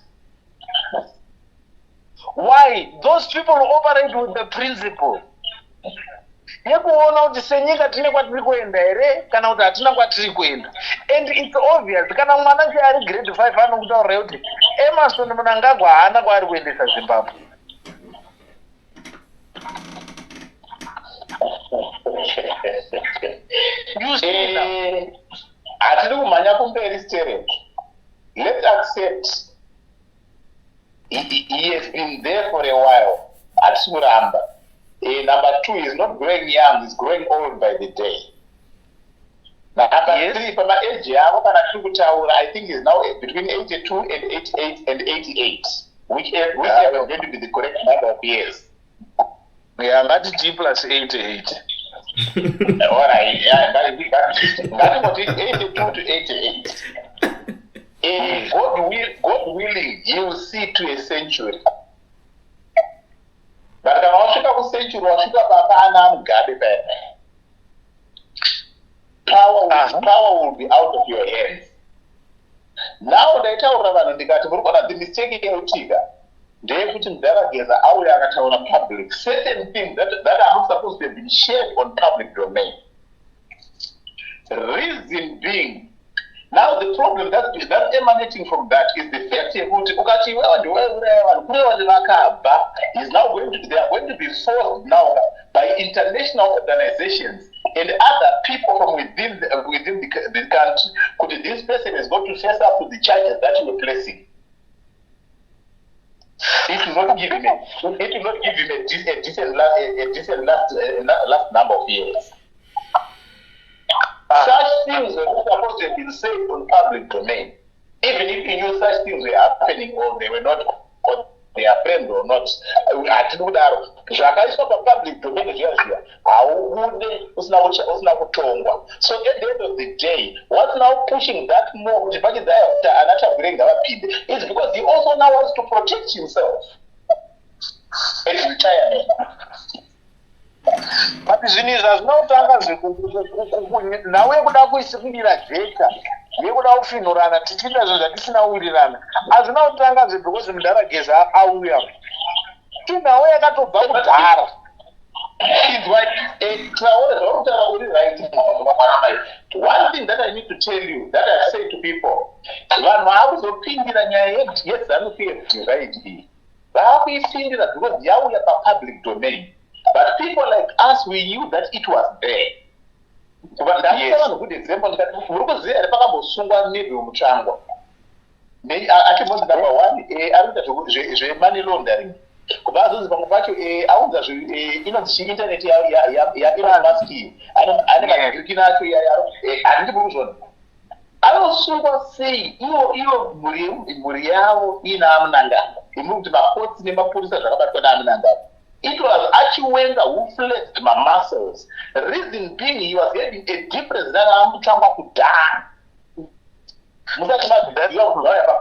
Why? Those people operate with the principle. Yekuona kuti senyika tine kwatiri kuenda here kana kuti hatina kwatiri kuenda. And it's obvious kana mwana ari grade 5 anokutaurira kuti Emmerson Mnangagwa haana kwaari kuendesa Zimbabwe. Hatiri kumhanya kumberi stere. Let's accept he has been there for a while. Hatisi kuramba. Number 2, he's not growing young, he's growing old by the day. Number 3, from my age, I think he's now between 82 and 88 and 88, whichever is going to be the correct number of years. Yeah, that's G plus 88. Alright, yeah, that's 82 to 88. God willing, you'll see to a century. But kana wasvika kucentury wasvika papana Mugabe pene. Power will be out of your hands. Now ndaitaura vanhu ndikati muri kuona the mistake inoitika ndeyekuti Mudharageza auya akataura public certain things that are not supposed to have been shared on public domain. Reason being, now the problem that's emanating from that is the fact that ukati wewe ndio vakabva is now they are going to be forced now by international organizations and other people from within the country. Could this person is going to face up to the charges that you are placing? It will not give him a decent last number of years. Such things were not supposed to have been said on public domain. Even if you knew such things were happening or they were not, or they are framed or not, hatinodaro zvakaiswa papublic domain zviya haubude usina kutongwa. So at the end of the day, what's now pushing that more kuti pachidza kuti anatagure ngavapinde is because he also now wants to protect himself at retirement. But zvinhu izvi hazvinotanga nawe kuda kuisungirira zveka yekuda kufinhurana tichiita zvinhu zvatisina kuwirirana hazvina kutanga zvebhekozi Mundarageza auya tinawe yakatobva kudhara. One thing that I need to tell you, that I say to people, vanhu vakuzopindira nyaya yeZANU-PF right iyi vakuipindira because yauya papublic domain. But people like us, we knew that it was there. That's a good example. Murukuziya here pakambosungwa Neville Mutsvangwa. Ati most number one, arikuita zvemoney laundering. Kubva azonzi pamwe pacho aunza inonzi internet yaElon Musk ane magirikini acho handiti kuzvona. Anosungwa sei ivo mhuri yavo ina amunangano. Imuri kuti makotsi nemapolisa zvakabatwa naamunangano. It was Achiwenga who flexed my muscles. Reason being, he was getting a difference that I'm trying to die.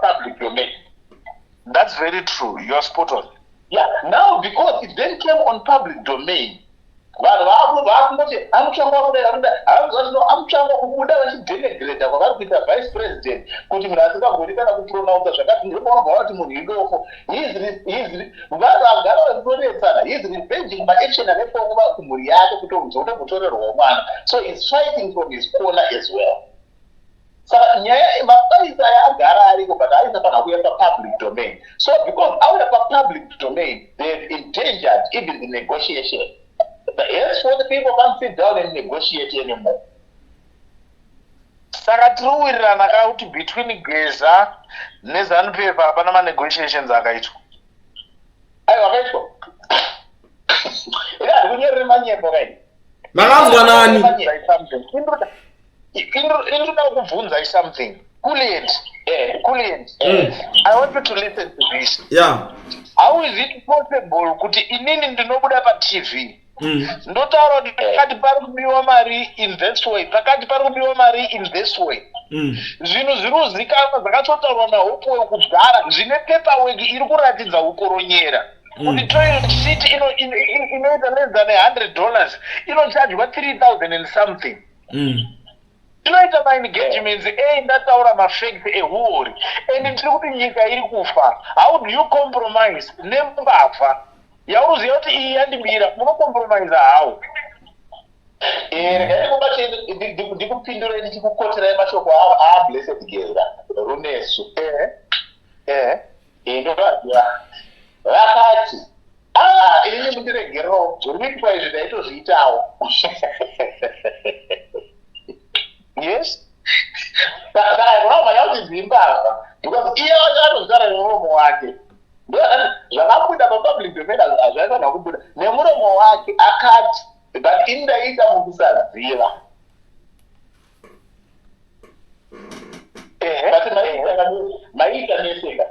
Public domain. That's very true. You're spot on. Yeah. Now, because it then came on public domain, I'm kubuda vachidenigrata kwavari kuita vice president kuti munhu asingagorikana kupronounsa zvakati ndinopaonabva kuti munhu idoko vanhu agara vachidonetsana heis revenging maaction anefonga kumhuri yake kutomutorerwawo mwana, so he's fighting from his corner as well. Saka nyaya mapurisa aya agara ariko but aisafanira kuuya papublic domain. So because auya papublic domain, they've endangered even the negotiation. Henceforth, the people can't sit down and negotiate anymore. Saka tiriwirirana kuti between Geza neZANU-PF hapana manegotiations akaitwa. Aiwa akaitwa. Ila kunyerer manyepo kai. Makanzwa nani? Indoda kuvunza something. Coolient. I want you to listen to this. Yeah. How is it possible kuti inini ndinobuda pa TV? Ndotaura kuti pakati pari kubiwa mari in this way, pakati pari kubiwa mari in this way. Zvinhu zviruzikanwa zvakatotaurwa naHopeWell kudhara zvine paperwork iri kuratidza ukoronyera. Kuti toilet seat inoita less than $100 inochargewa 3,000 and something. Inoita ma-engagements ndataura mafacts ehuri and tiri kuti nyika iri kufa. How do you compromise nembavha yauziva kuti iyi yandimira munocompromise how? Ndikupindura ndichikukoterai mashoko aBlessed Geza Runesu. Ndovaziva vakati inini mundiregerewo zvirikuitwa izvi ndaitozviitawo. Yes. Manya kuti zimbavha because iye akatozara nemuromo wake zvakabuda papublic domain hazvaifana kubuda nemuromo wake akati but indaita mukusaziva. Maita neseka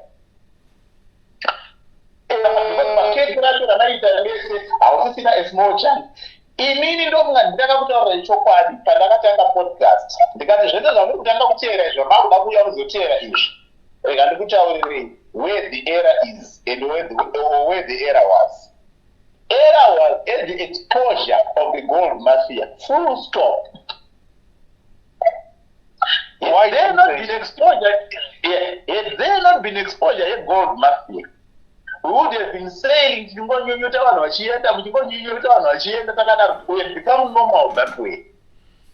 makeki racho ramaita nese hausisina a small chance. Inini ndokunga ndakakutaurira chokwadi pandakatanga podcast ndikati zvese zvamuri kutanga kuteera izvo makuda kuuya kuzoteera izvi rega ndikutaurirei where the error is and where the error was. Error was at the exposure of the gold mafia. Full stop. Had there not been exposure at gold mafia, we would have been saying muchingonyunyuta vanhu vachienda muchingonyunyuta vanhu vachienda takadaro we have become normal that way.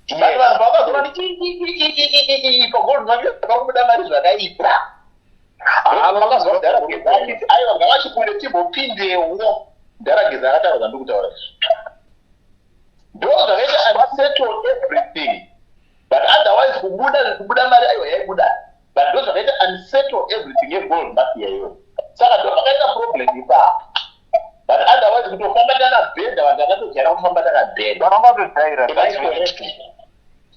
But vanhu vakazova pagold mafia vakabuda mari zvakaipa. Aiwa ngavachikure timbopindewo Ndarageza akataura ndikutaura izvi. Ndo zvakaita unsettle everything. But otherwise kubuda mari aiwa yaibuda. But ndo zvakaita unsettle everything yegold mafia iyoyo. Saka ndo pakaita problem ipapo. But otherwise kutofamba takabhedha vanhu vakatodyara kufamba takabhedha.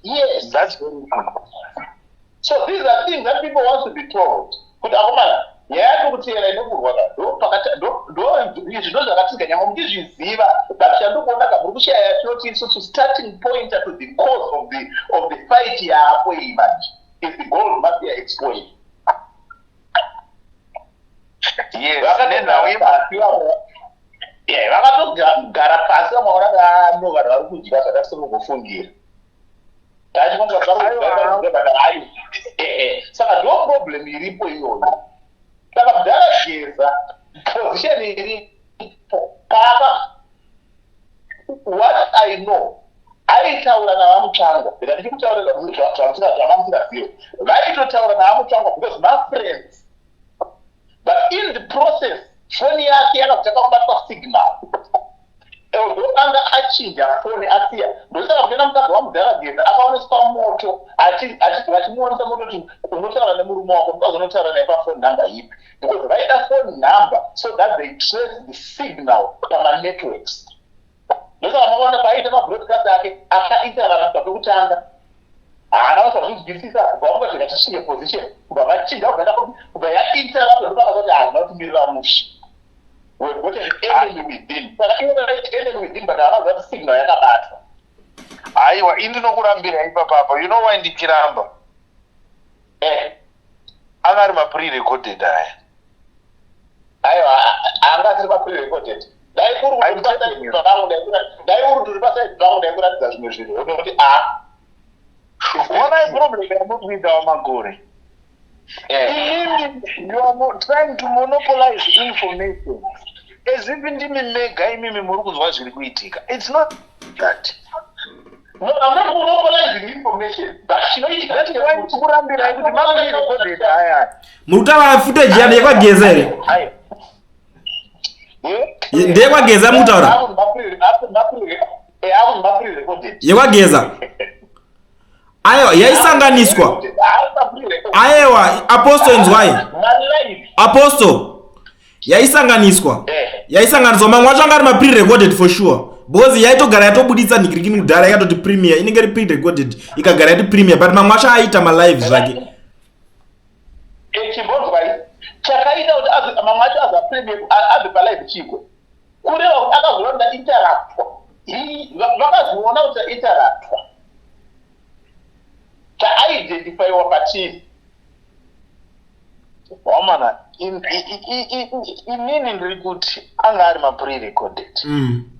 Yes. That's very good. So these are things that people want to be told. Kuti akomana, nyaya yekutera inokurwara zvino zvakatika nyama muchizviziva but chandokuona kamuri kushaya chinoti isusu starting point to the cause of the fight yaapo iyi manje is the gold mafia exploit. Yes. Vakatogara pasi vamaona kano vanhu vari kudya zvakasimukufungira saka ndo problem iripo iyona. Saka Mudalageza position iripo paka what I know aitaura navamutsvangwa bheka ndichikutaurira zvamamusingazivi vaitotaura navamutsvangwa because mafriends but in the process foni yake yakabva yakabatwa signal anga achinja foni asiya ndosaka kutenda mukadzi waMudalageza akaoneswa moto vachimuonesa moto kuti unotaura nemurume wako mukazonotaura naye pafoni nhamba ipi because vaida phone number so that they trace the signal pamanetworks. Ndosaka makaona paita mabroadcast ake akaitara pekutanga haana vasazvinzwisisa kubva vangati ngachishinge position kubva vachinja kubva yaitara pekutanga hazina kutumirira mushe we've got an enemy within. Saka enemy within but havana kuti signal yakabatwa. Aiwa indinokurambira ipapapa. You know why ndichiramba? Anga ari pre-recorded aya. Aiwa anga ari pre-recorded. Dai kuri kuti pasai pangu ndaikuratidza zvimwe zvinhu unoti One problem yamukuita waMagore. You are trying to monopolize information. As if ndimi mega imimi muri kuzwa zviri kuitika. It's not that. No, I'm not monopolizing information. But that's why kurambira kuti mamuri recorded aya. Mutaura footage yane yakwageza ere? Ndiye kwageza mutaura. Yakwageza. Aiwa yaisanganiswa. Aiwa Apostle Nzwai. Apostle yaisanganiswa. Yaisanganiswa mamwe acho anga ari pre-recorded for sure. Because yaitogara yatobuditsa nigirikini kudhara yakatoti premiere inenge iri pre-recorded ikagara yati premiere but mamwe acho aita malive zvake. Chimbonzwai chakaita kuti mamwe acho aza premiere abve palive chiko. Kureva kuti akazoranda interruptwa. Vakazoona kuti interruptwa. Identify pachii wamana inini ndiri kuti anga ari pre-recorded.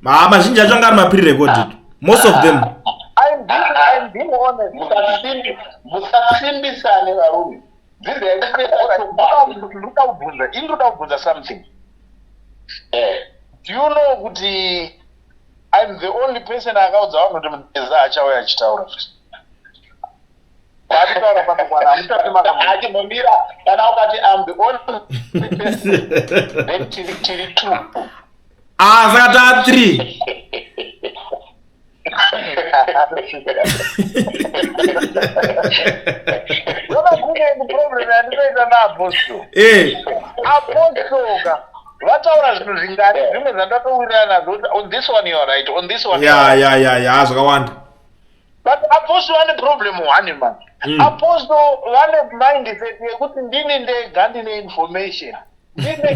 Mazhinji acho anga ari pre-recorded. Most of them. I'm being honest. Musasimbisane varume. Ndoda kubvunza something. Do you know kuti I'm the only person akaudza vanhu kuti Mudalageza achauya achitaura zvese? Achimumira kana ukati I'm the only person then tiri two. Saka 3. Yona kune problem yandinoita naApostle. Apostle ka vataura zvinhu zvingani zvimwe zvandatowirana nazvo on this one you are right, on this one Yeah, zvakawanda. But Apostle vane problem one man. Apostle vane mindset yekuti ndini ndega ndine information. Ndine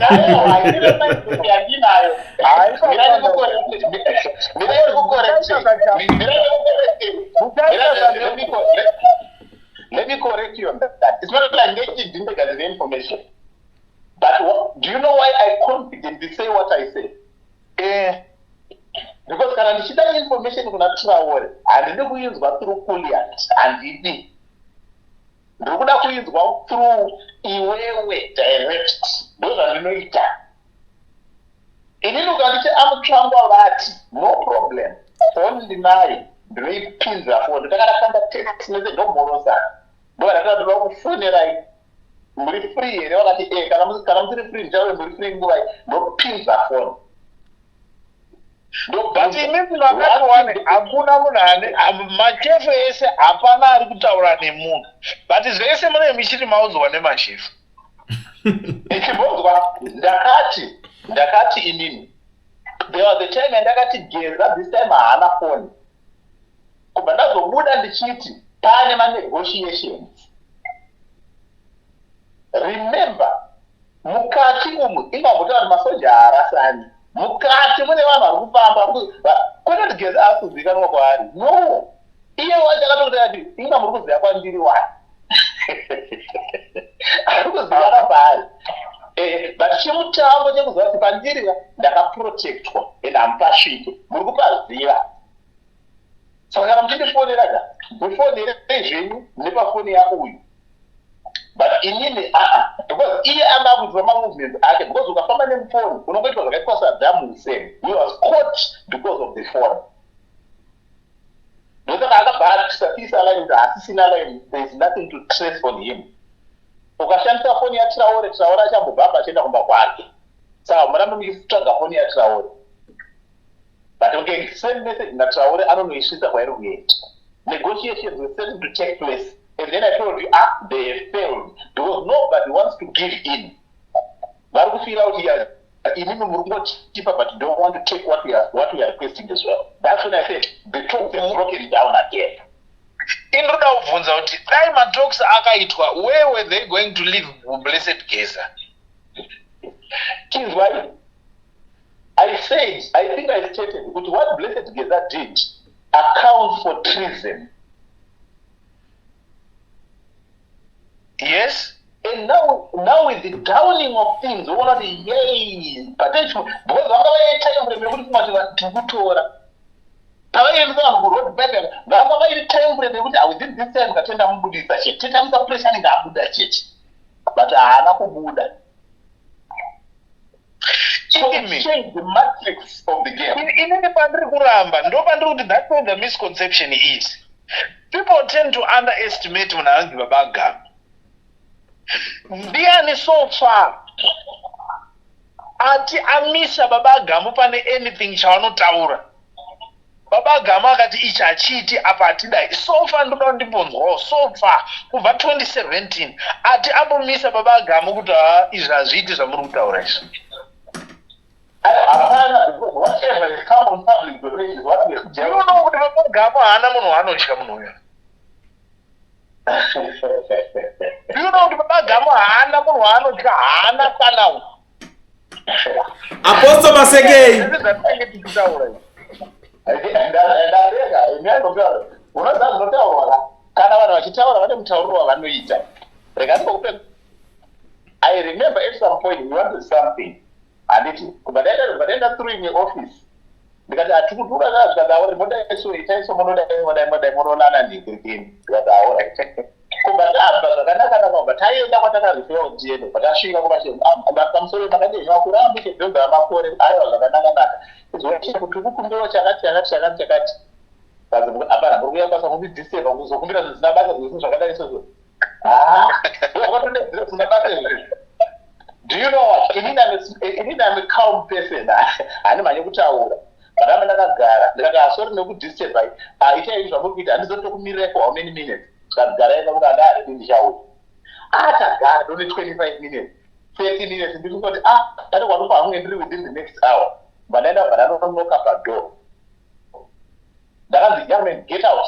Let me correct you on that. It's not like naked didn't get the information. But do you know why I confidently say what I say? Because kana ndichida information kuna Traore handidi kuinzwa through Kuliat handidi. Ndiri kuda kuinzwa through iwewe direct. Ndo zvandinoita. Inini ukanditi amutsvangwa vati no problem. Phone ndinayo ndinoipinza phone. Ndakakanda text message ndomhorosana. Ndo ndakatoda kufonerai. Muri free here wakati kana musiri free ndichauri muri free nguva ndopinza phone. But imimi vakati hakuna munhu ane machefu ese hapana ari kutaura nemunhu but zvese mune michiri maudzwa nemashefu. Ichibonzwa ndakati inini there was a time ndakati Geza this time haana phone kubva ndazobuda ndichiti pane manegotiations. Remember, mukati umu ingamboti vanhu masoja haarasani. Mukati mune vanhu vari kufamba kwete kuti Geza ari kuzivikanwa kwaari. No, iye wacho akatoti ati inga muri kuziva kwandiri wani. Ari kuzivana paari. But chimutambo chekuziva kuti pandiri ndakaprotectwa and hamupasvike. Muri kupaziva. Saka kana muchindifonera ka, mufonere zvenyu nepafoni yako uyu. But inini because iye anga kuziva mamovements ake, because ukafamba nemufoni unongoitwa zvakaitwa Saddam Hussein. He was caught because of the phone. Ndotsaka akabva atisafisa line asisina line, there is nothing to trace on him. Ukashandisa foni yaTraore, Traore achambobva achienda kumba kwake. Saka murambe muchitsvaga foni yaTraore. But okay, send message naTraore anonoisvitsa kwairi kuenda. Negotiations were set to take place. And then I told you, they have failed because nobody wants to give in. Vari kufeel out here. Inini muri kungotipa, but you don't want to take what we are requesting as well. That's when I said the talks are broken down again. Inoda kubvunza kuti dai matalks akaitwa, where were they going to live Blessed Geza? Is why I think I stated that what Blessed Geza did accounts for treason. Yes. And now with the downing of things, we want to say, yay, potential. Because vanga vaita time kuti kumati tikutora. Pavaenza vanhu kuroad paper, vanga vaita time kuti within this time katenda mubudisa chete. Tetamisa pressure ninga abuda chete. But haana kubuda. So it changed the matrix of the game. Inini pandiri kuramba, ndo pandiri kuti that's where the misconception is. People tend to underestimate Munangi Babagamba. Ndiani so far ati amisa Babagamba pane anything chawanotaura. Babagamba akati ichi achiti apa atidai. So far ndoda ndibonzwa so far kubva 2017 ati ambomisa Babagamba kuti izvi hazviiti zvamuri kutaura izvi. Whatever is come on public domain is what we are doing. You know kuti Babagamba haana munhu waanotya munhu uyo. You know kuti Babagamba haana munhu waanotya, haana kana. Apostle Masekei. Kana vanhu vachitaura vane mutauriro wavanoita. I remember at some point we wanted something. Anditi kubaenda through in the office. Ndikati atikutura kana zvikazauri modaiso itaiso modai mononana ndikirikini. Ndikataura. Kubadaba zvakanaka kwamba taenda kwatakarifewa ndiendo patasvika kumasheni pamusoro pakadenywa kuramba chebhebha makore aiwa zvakanaka izvochita kuti kukumbiwa chakati apana muri kuyambasa kundidziseva kuzokumbira zvisina basa zvese zvakadai izvozvo wakatondedzira zvisina basa izvozvo. Do you know what? Inini I'm a calm person. Hani manye kutaura. Pakamba ndakagara ndikati asori nekudisturba itai zvamuri kuita handizotokumirira for how many minutes. Tikagara eka kuti andari ndishauri. Atagara only 25 minutes, 30 minutes ndikoti dati kwanupa hamwe ndiri within the next hour. Bandaenda bananonoka padoor. Ndakanzi young man get out.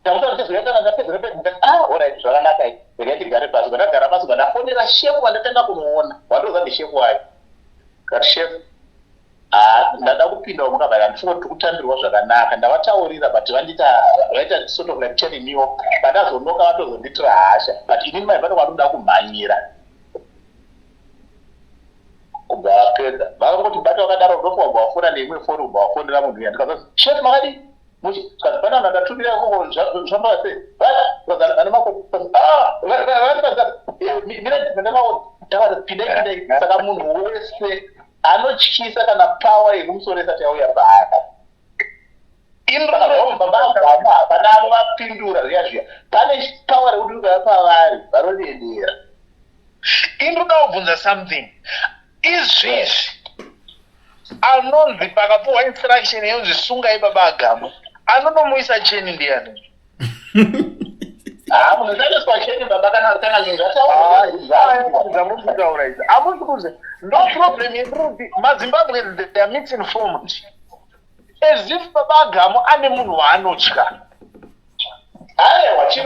Ndakuti chezvoyakanga ndapedza ndikati alright zvakanaka izvi. Ndikatigare pasi ndakagara pasi ndafonera shefu wandatanga kumuona. Wandoza ndishefu wayo. Kati shefu ndada kupinda mukabara ndifunga kuti kutambirwa zvakanaka ndavataurira but vaita sort of like telling me pandazonoka vatozonditira hasha but inini maivano vanoda kumhanyira kubva vapedza vakangoti bata wakadaro unofa ubva wafona neimwe foni ubva wafonera munhu uya ndikaza chef makadi kazi pana vanhu vatatumira ikoko zvamba sei vane makomirandimauti ndakatipindai saka munhu wese anotyisa kana power yekumusoro isati yauya paaka. Pana anovapindura zviya zviya. Pane power yekuti ukauya pavari vanodedera. Inoda kubvunza something. Izvizvi anonzi pakapuhwa instruction yonzi sungai Babagamba anonomuisa cheni ndiani? Munhu zanoswa cheni baba kana zvamurikutaura izvi amuri kuzi no problem yeruti maZimbabwe they are misinformed. as if Baba Gamu ane munhu waanotya. He's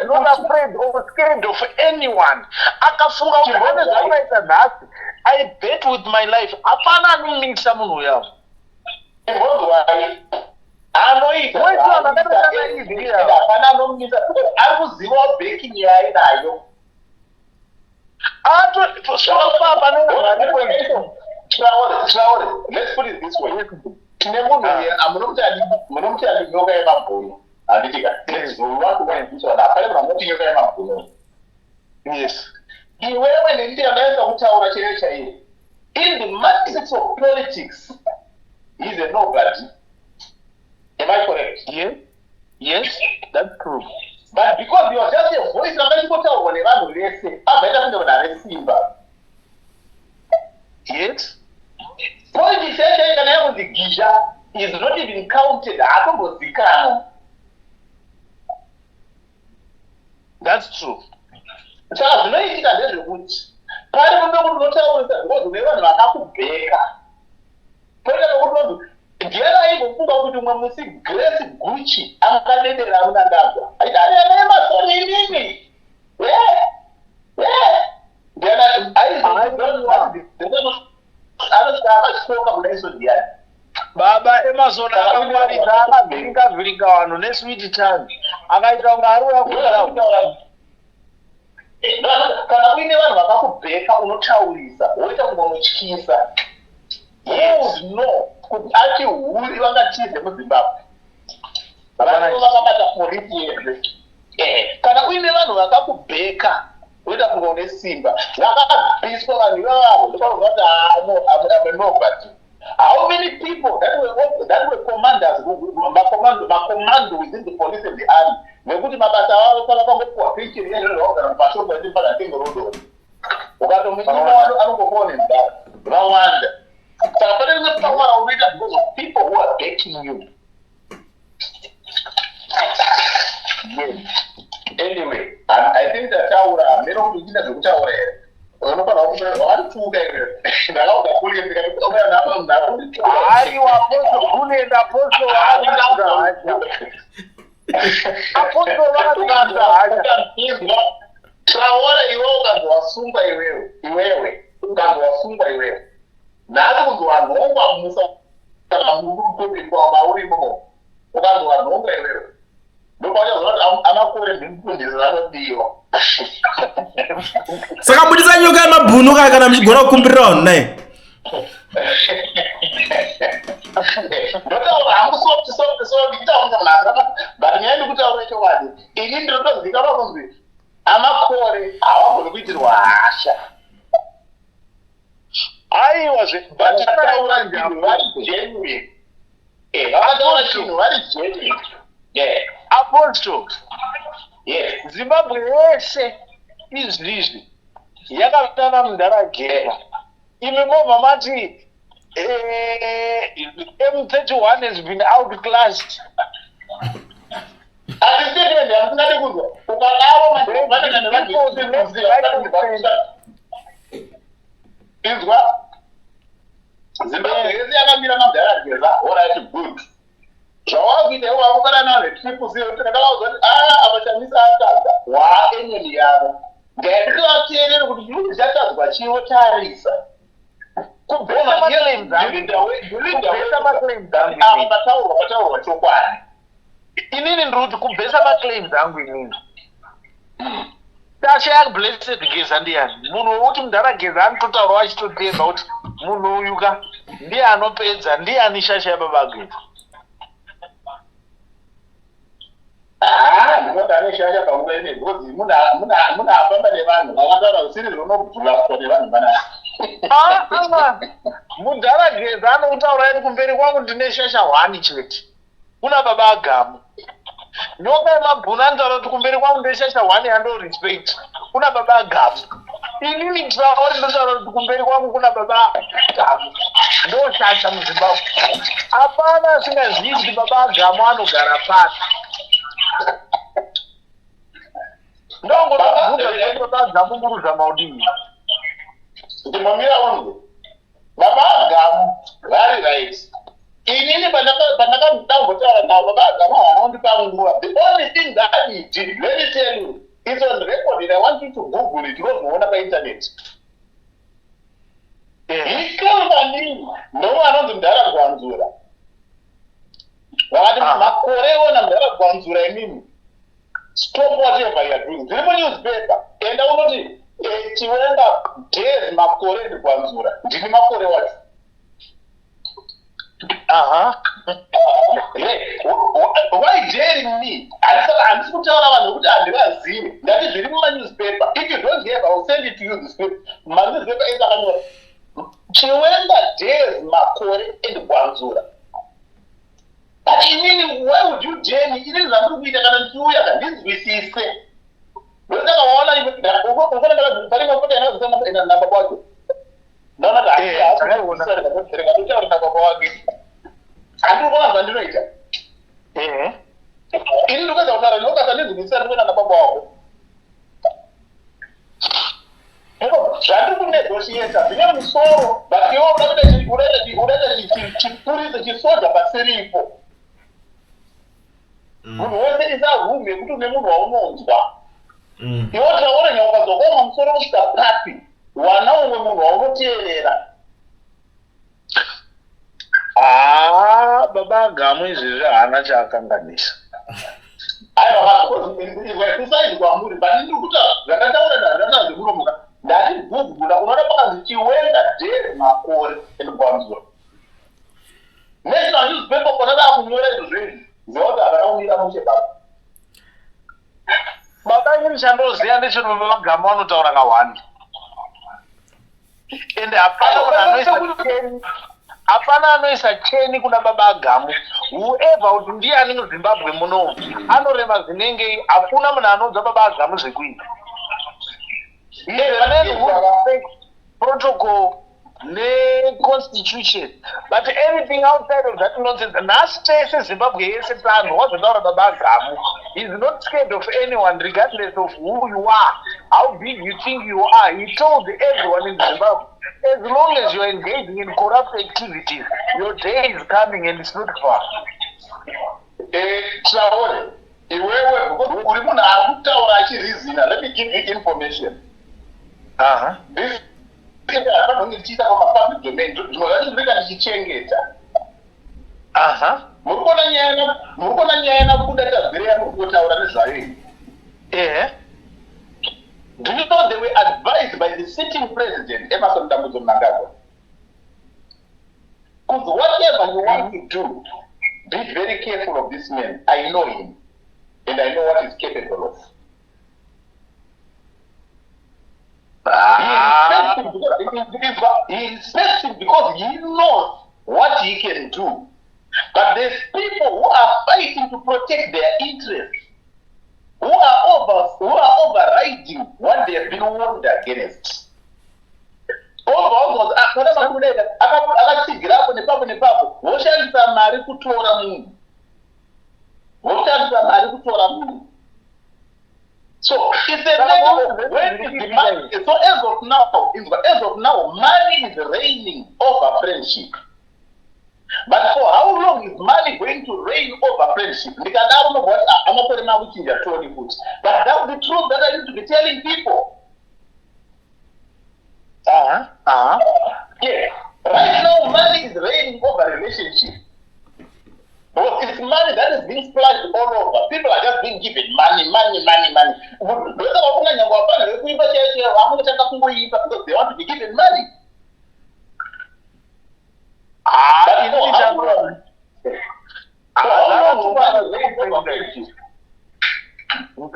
not afraid or scared of anyone. Akafunga kuti pane zvakaita nhasi, I bet with my life. Hapana anomingisa munhu uya. Let's put it this way. Yes. In the matrix of politics, he's a nobody. Am I correct? Yes. Yes, that's true. But because you are just a voice, I'm going to tell when you say, I'm better than a Simba. Yes. Politics is not even counted. That's true. So I know it is a good. Part of the hotel was never a baker. Ndiana hivyo funga kuti mwamusi Grace Gucci akadedera unandagwa. Aidana soni nini? Ndiana anasaka kuneso ndiani. Baba Amazon akamwariza akavhiringa vanhu nesweet time. Akaita kunge ari uya kana uine vanhu vakakubheka unotaurisa woita kumwe mutyisa. Yes, no. Kuti ati huri vangatize muZimbabwe. Vakabata polisi yezve. Kana uine vanhu vakakubheka woita kunge une simba. Vakabviswa vanhu ivavo ndopakuti I'm a nobody. How many people that were commanders, command within the police and the army? Nekuti mabasa avo saka kangopuwa pension yezvezvaogara mumashoko eti mpaka tengo rodoro. Ukatomunyima anongopone mudaro. Vawanda. So because of people who are backing you. Yes. Anyway, I think that our middle to the tower. Nada quando a longa musa a muito tempo a mauri mo o quando a longa é não pode usar a na cor de muito nada dio saka budisa nyoka mabhunu kana mchigona kukumbirira vanhu naye ndotaura hangu so nditaunza mhaka but nyaya ndikutaura chokwadi ini ndinotoziva pakunzi amakore havagoni kuitirwa hasha. aiwa zvebataura genuine. Vakataura chinhu vari genuine. Apostle. Yes. Zimbabwe yese izvizvi yakavatana mundaragera. Imi mobva mati M31 has been outclassed. Handisitendi handisingade kuzwa. Ukadaro madhibana nevanhu inzwa Zimbabwe yese yakamira mundaragera. Alright, good. Zvawazvida wakugara nawo triple zero takalauzwa kuti avashamisa atadza waaenemy yavo. Ngaitirateerere kuti chiro chatadzwa chivo tarisa. Kubvesa mataurwa chokwadi. Inini ndiri kubvesa maclaims angu inini. Tasha yablessed geza ndiani. Munhu wokuti mundarageza anototaura achitotenda kuti munhu uyuka ndiye anopedza, ndiye anishasha yababageza. Ndinodanishasha pamuene because munafamba nevanhu vakataura usiri zvinobvula kone vanhu vanaa. Mundarageza anokutaura kuti kumberi kwangu ndine shasha 1 chete. Kuna baba agamu. Nyoka yemabhunu anotaura kuti kumberi kwangu ndine shasha 1 yando respect. Kuna baba agamu. Inini nditaura ndotaura kuti kumberi kwangu kuna baba agamu. Ndo shasha muZimbabwe. Hapana asingazivi kuti baba agamu anogara pasi. Ndongozvabvunza maudini. Ndimamira wangu. Baba agamu vari right. Inini pandakati ndambotaura navo vagama vanondipa nguva. The only thing that he did, let me tell you, it's on record and I want you to Google it. Unozoona painternet. He told me, no anonzi Mudharagwanzura. Vakati makore ona Mudharagwanzura inini. Stop whatever you are doing. Zviri munewspaper. Enda unoti Chiwenga days makore ndikwanzura. Ndini makore wacho. Why daring me? Handisi kutaura vanhu kuti handivazivi. Ndati zviri mumanewspaper. If you don't have, I will send it to you this week. Manewspaper is akanyora. Chiwenga days makore ndikwanzura. But inini, why would you dare me? Inini zvandiri kuita kana ndiuya kandinzwisise. Ndosakaona ukona pari mafuta yanazvisana namba kwake. Ndaona kuti ndikataura namba kwake. Handikuona zvandinoita. Ini ndikwenza kutaura ndinokasa ndinzwisisa ndikuona namba kwako. Zvandiri kunegotiata zvine musoro, but iwo unoita chipurisa chisoja pasiripo. Munhu wese isarume yekuti une munhu waunonzwa. Iwo taura nyauka dzokoma musoro kusvika papi, wana umwe munhu waunoteerera. Baba Gamu izvezvi haana chaakanganisa. Aiwa kusaidi kwamuri, but ndiri kutaura zvakataura nazvo muromoka. Ndati gugula unoona pakanzi Chiwenga days makore ndikwanzura. National newspaper kona vakunyora izvo zvinhu. Zvoga vakaumira mushe baba. Baba ini chandoziva ndechekuti Baba Gamu vanotaura kawanda. Ende hapana anoisa cheni kuna Baba Gamu. Whoever kuti ndiani muZimbabwe muno anorema zvinenge hakuna munhu anonzwa Baba Gamu zvekuita. Protocol constitution, but anything outside of that nonsense. Nhasi tese Zimbabwe yese tanhu wazotaura Baba Gamu. He is not scared of anyone regardless of who you are, how big you think you are. He told everyone in Zimbabwe, as long as you are engaging in corrupt activities, your day is coming and it's not far. Traore, iwewe uri munhu ari kutaura achirizina. Let me give you information. This ndichiita pamapublic domain ndinoda ndichichengeta. Muri kuona nyaya yanakuda tazvire yamuri kutaura nezvayo iyi. Do you know they were advised by the sitting president, Emerson Dambudzo Mnangagwa? Because whatever you want to do, be very careful of this man. I know him, and I know what he's capable of. He respects him because he knows what he can do. But there's people who are fighting to protect their interests, who are overriding what they have been warned against. Akatigirapo nepapo voshandisa mari kutora munhu. So it's a matter of when the demand. So as of now, money is reigning over friendship. But for how long is money going to reign over friendship? Because I don't know what I'm not putting out in your Tony Boots. But that's the truth that I need to be telling people. Yeah. Right now, money is reigning over relationship. Well, it's money that is being splashed all over. People are just being given money. Because they want to be given money.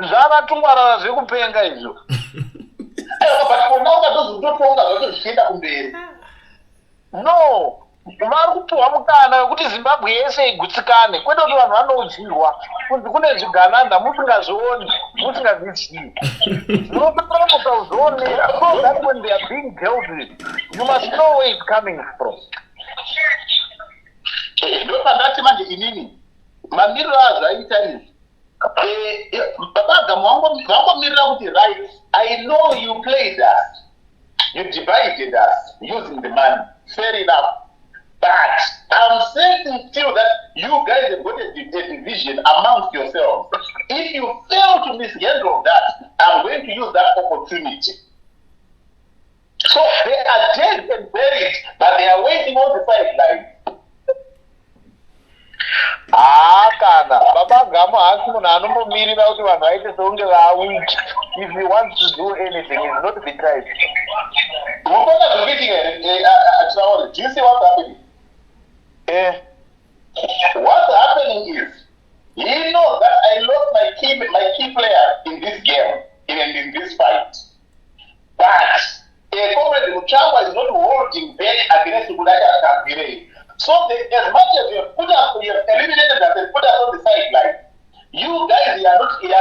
Zvakatungwarara zvekupenga izvo. No, vari kupiwa mukana wekuti Zimbabwe yese igutsikane, kwete kuti vanhu vanodyirwa kunzi kune zvigananda musingazvioni, musingazvizivi. Munofanira kutozvionera, so that when they are being dealt with, you must know where it's coming from. Ndopandati manje inini mamiriro azvaita izvi. Baba Gamu vangomirira kuti right, I know you played us, you divided us using the money. Fair enough. But I'm saying still that you guys guys have got a division amongst yourselves. If you fail to mishandle that, I'm going to use that opportunity. So they are dead and buried, but they are waiting on the sideline. Kana baba gamu asimu anombomirira kuti vanhu vaite seunge vaweak. If he wants to do anything, he's not the type. Do you see what's happening? What's happening is, he knows that I lost my key player in this game, in this fight. But Comrade Muchangwa is not holding back against Budaya Kabire. So as much as you have eliminated us and put us on the sideline, you guys you are not in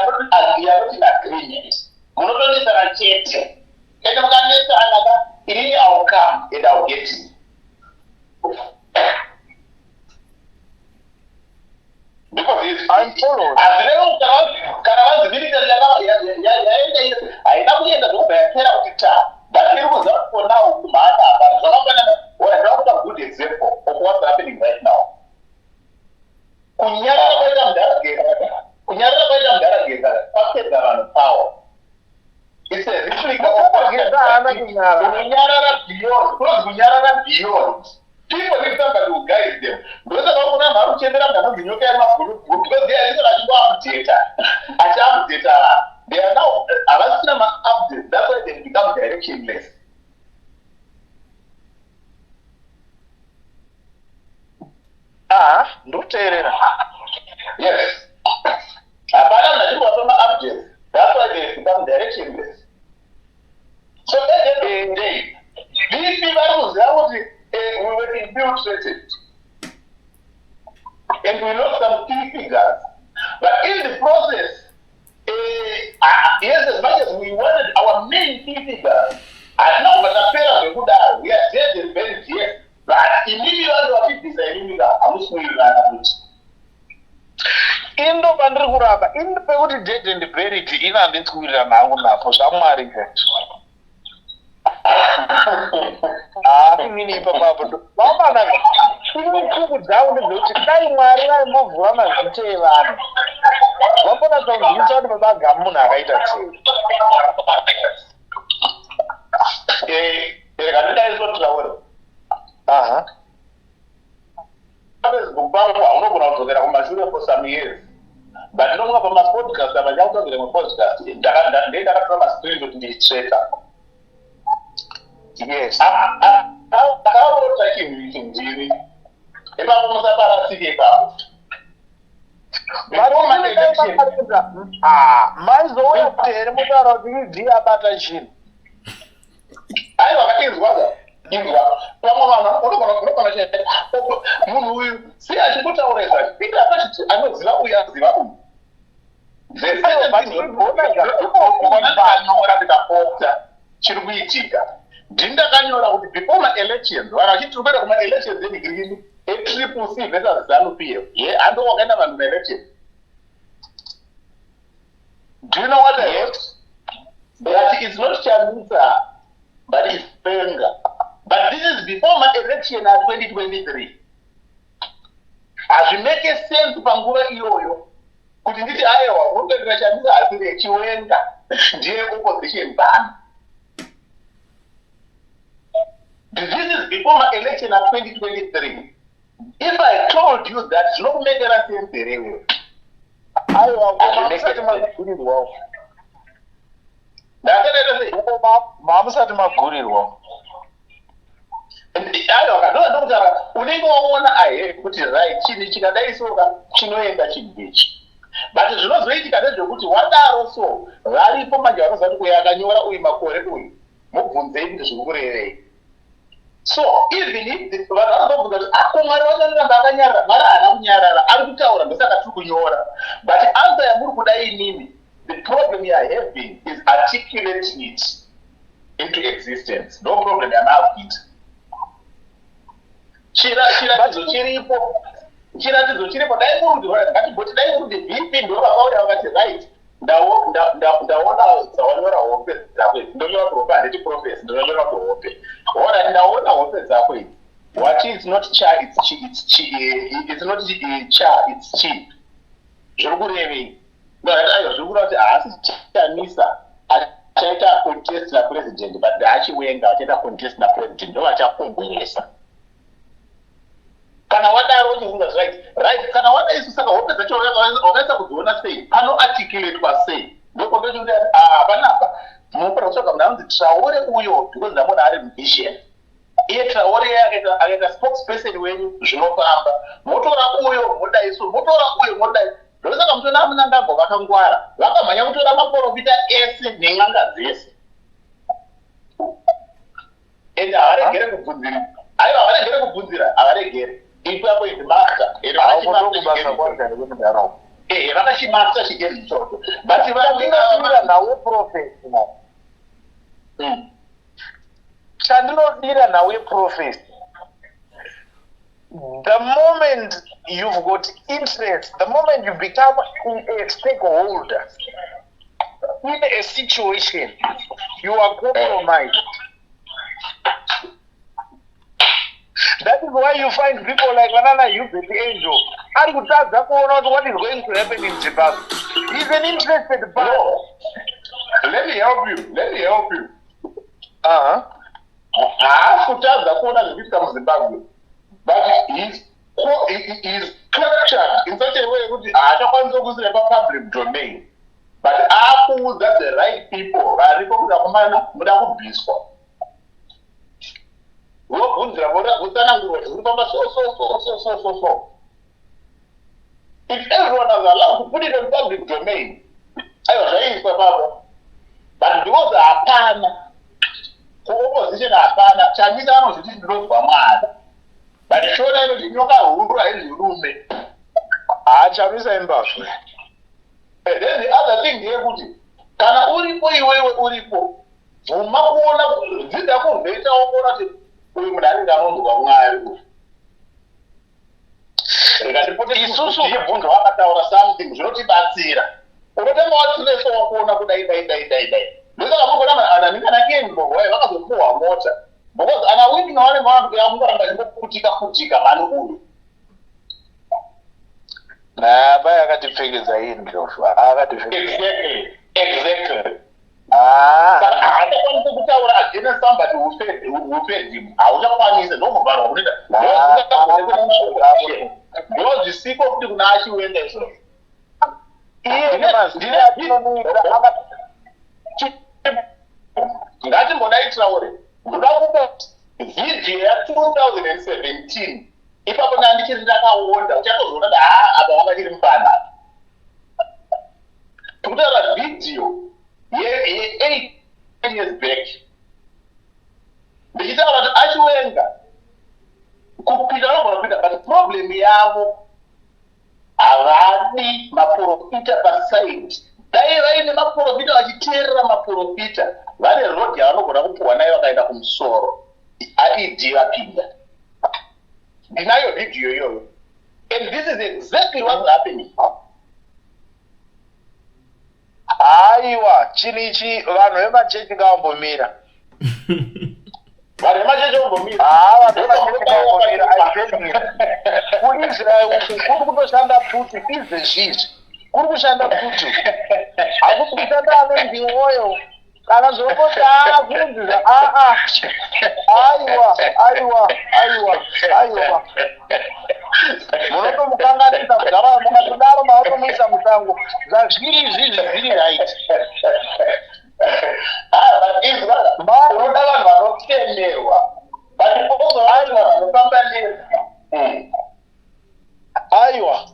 agreement. Not only that I checked, and I'll come and I'll get you. Because I'm followed. Caravan's military, I know we end up but it was not for now. But I don't have a good example of what's happening right now. Power. It's a replica of beyond. People remember to guide them. Those are not going to because they are data. They are now updates. That's why they become directionless. Yes. Updates. That's why they become directionless. So at the end of the day, these people we were infiltrated. And we lost some key figures. But in the process, yes, as much as we wanted our main key figures, and now we are dead and buried here. But immediately what it is, Indo bandri kuraba, Indo pekuti dead and buried, ina nditswira nangu napo, shamari mini papa mama nanga kuku down ndoti dai mwari vaimbovhura mazita evanhu vapona zvakuziisa kuti baba gamu akaita sei rekandidaisotaura Facebook pangu haunogona kudzokera kumashure for some years but ndinomuka pamapodcast avachakutogere mapodcast ndakatoa mascreen kuti ndichitsveta. Yes. Akarota chinhu ipapo musaparasike ipapo. Maizouya kuti here mutaura kuti idzi abata chinhu. Aiwa katinzwaga. Inzwa. Pamwe vanhu unogona munhu uyu sei achitotaura izvacho akachiti anoziva uyu aziva uyu. Chiri kuitika. Ndakanyora kuti before ma-elections vanhu vachiti kuenda kuma-elections egreen etriple C versus ZANU-PF ando wakaenda vanhu ma-elections. Do you know what I wrote? That it's not Chamisa but it's Penga. But this is before my-election at 2023. Hazvimeke sense panguva iyoyo kuti nditi aiwa unopindira Chamisa asiri echiwenga ndiye opposition ban. This is before my election at 2023. If I told you that, it's not make a sense. I will make it good. That's Mama's at my good. And I don't know. I put it right. Chinoenda Chimbeach. But it's not really that you put one also. Rally for my job, that we are going to move. So even if the but answer the problem you are having is articulating it into existence. No problem, I'm out it. Ndaona hope dzakwe ndonyora profile profess ndonyora hope ora ndaona hope dzakwe What is not cha, it's chi, it's not cha, it's chi. Zvokurevei. Ayo zvokureva kuti haasi chamisa achaita contest napresident, but achiwenga achaita contest napresident ndo vachakongonyesa. Kana wadaro uchinga right kana wadaisu saka hope dzacho wakaisa kudziona sei anoarticulatwa sei ndokondocho kuti panapa munopera kutsvaga munhu anonzi Traore uyo because ndamona ari muvision iye Traore akaita spokesperson wenyu zvinofamba motora uyo modaiso motora uyo modai ndosaka mutona amunangagwa vakangwara vakamhanya kutora maprofita ese nen'anga dzese ende havaregere kubvunzira aiwa havaregere kubvunzira havaregere ipapo idimasta vakachimasta chigezi ichocho but vandinodira nawe profesi chandinodira nawe profesi the moment you've got interest, the moment you become a stakeholder in a situation, you are compromised. That is why you find people like Banana Youth Angel. What is going to happen in Zimbabwe? He's an interested person. No. Let me help you. Zimbabwe. But he's structured in such a way that public domain. But who that the right people are so. If everyone is allowed to put it in public domain, I was saying but those are pana, opposition are pana, Chinese are not sitting close for man. But show them you know how room. Chamisa Mbashwe. And then the other thing here, Kana Uripo, Uripo, Umakuna, Zidako, data or we would have done one. Isusu yebhundu vakataura something zvinoti batsira unotanga watinesa wakuona kudai ndosaka mugona anamingana kengogo vakazopuhwa mota because ana wiki nawane vanhu yamungaramba chingoputika vanhu uyu naba yakatipfekedza iyi ndlofu akatipfekedza exactly saka haachakwanisi kutaura against somebody who fed him hauchakwanisi ndomubvarwa kunoita ndozvisiko kuti kuna achiwenda izvozvo ngatimbodai Traore ndoda kuti vhidhiyo ya2017 ipapo nandichiri ndakaonda uchatozoona kuti apa wakachiri mufanana tikutaura vhidhiyo ye8 years back ndichitaura kuti achiwenga kupinda vanogona kupinda but problem yavo havadi maprofita pasaidi dai vaine maprofita vachiteerera maprofita vane rodhi yavanogona kupuhwa nayo vakaenda kumusoro aidi vapinda ndinayo vhidhiyo iyoyo and this is exactly what's happening. Aiwa chinichi vanhu vemachechi ngavambomira vanhu vemachechi vambomira kuisrael kuri kutoshanda puti izvezvizvi kuri kushanda puti hakuti kushanda anendiwoyo kana zvokoti kunzira aiwa munotomukanganisa mugava mukatodaro maotomuisa musango zvazviri izvizvi zviri right unoda vanhu vanotemerwa vanofamba aiwa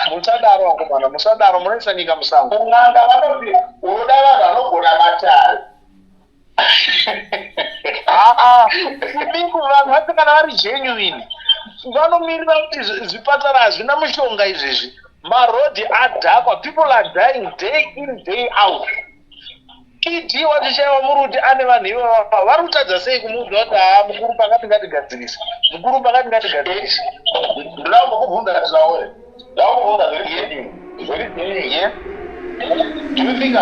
musadaro vakomana musadaro munoisa nyika musango un'anga vanoti unoda vanhu vanogona matare ibingu vanhu vati kana vari genuine vanomirira kuti zvipatara hazvina mushonga izvezvi marodhi adhakwa people are dying day in day out idi watichaiwa muri kuti ane vanhu ivava vari kutadza sei kumuudza kuti mukuru pakati ngatigadzirisa ndakubvunza Traore ndakubvunza zviri do you think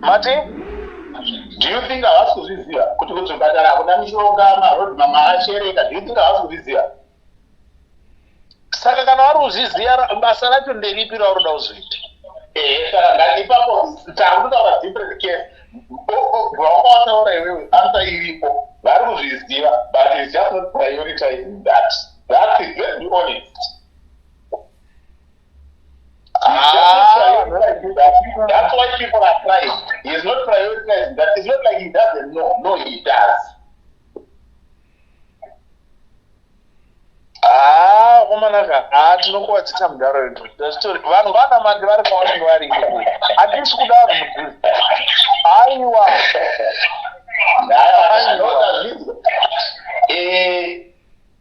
Mate? Do you think havasi kuzviziva kuti kuzvipatara hakuna mishonga marodhi maashereka? Do you think havasi kuzviziva? Saka kana vari kuzviziva basa racho nderipi rauroda kuzoita? Saka ngatipapo takutotaura different case. Bwawakataura iwewe answer iripo. Vari kuzviziva, but it's just not prioritizing that. That's it. Let's be honest. That's why people are crying. He's not prioritizing that. It's not like he doesn't know. No, he does. Komanaka, tinokuwadzisa mudaro yedu. Vanhu vana mandi vari kwavanenge vari ikoko. Hatisi kudaro mudzidzisi. Aiwa.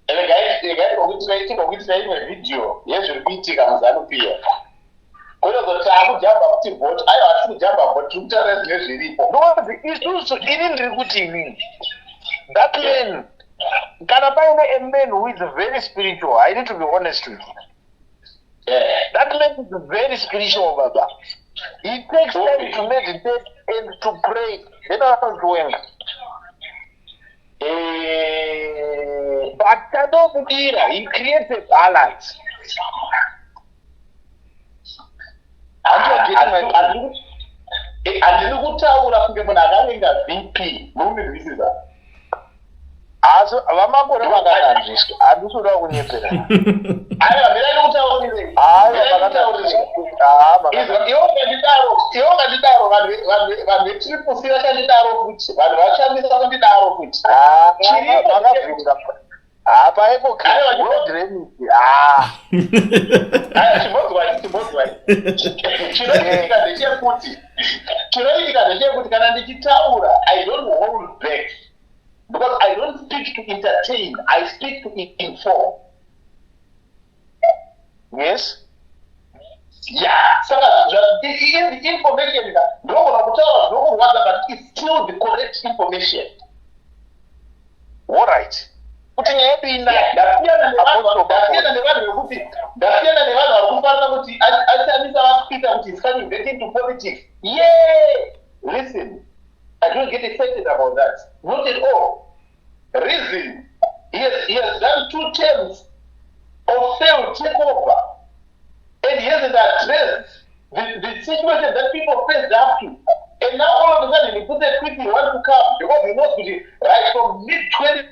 Regai imwe video yezviri kuitika muZANU-PF. Kujamba kuti bot, aiwa hatisi kujamba bot, tiri kutaura nezviripo. Ndozi isusu ini ndiri kuti inini. That man, kana paine a man who is very spiritual, I need to be honest with you. That man is very spiritual, Baba. He takes time to meditate and to pray. Then I'm doing. But he creates a balance. Handiri kutaura kunge munhu akavenga BP munomizwisisa. Asi vamakore vakananzviswa handisi kuda kunyepera. Aiwa mirani kutaurire. Iwo ngandidaro vanhu vetripusi vachandidaro futi. Vanhu vachandisa kundidaro futi. Vakavhinga. Paipo world remit. Chimodzwai. Chinoitika ndechekuti kana ndichitaura, I don't hold back. Because I don't speak to entertain, I speak to inform. Yes? Yeah. So the information, but it's still the correct information. All right. Ndasiyana nevanhu vari kufarira kuti ashandisa vakuita kuti it's coming back into politics. Yeah! Listen, I don't get excited about that. Not at all. Reason, he has done 2 terms of failed takeover. And he hasn't addressed the situation that people faced up to. And now all of a sudden he puts a tweet he wants to come because he knows right from mid-2025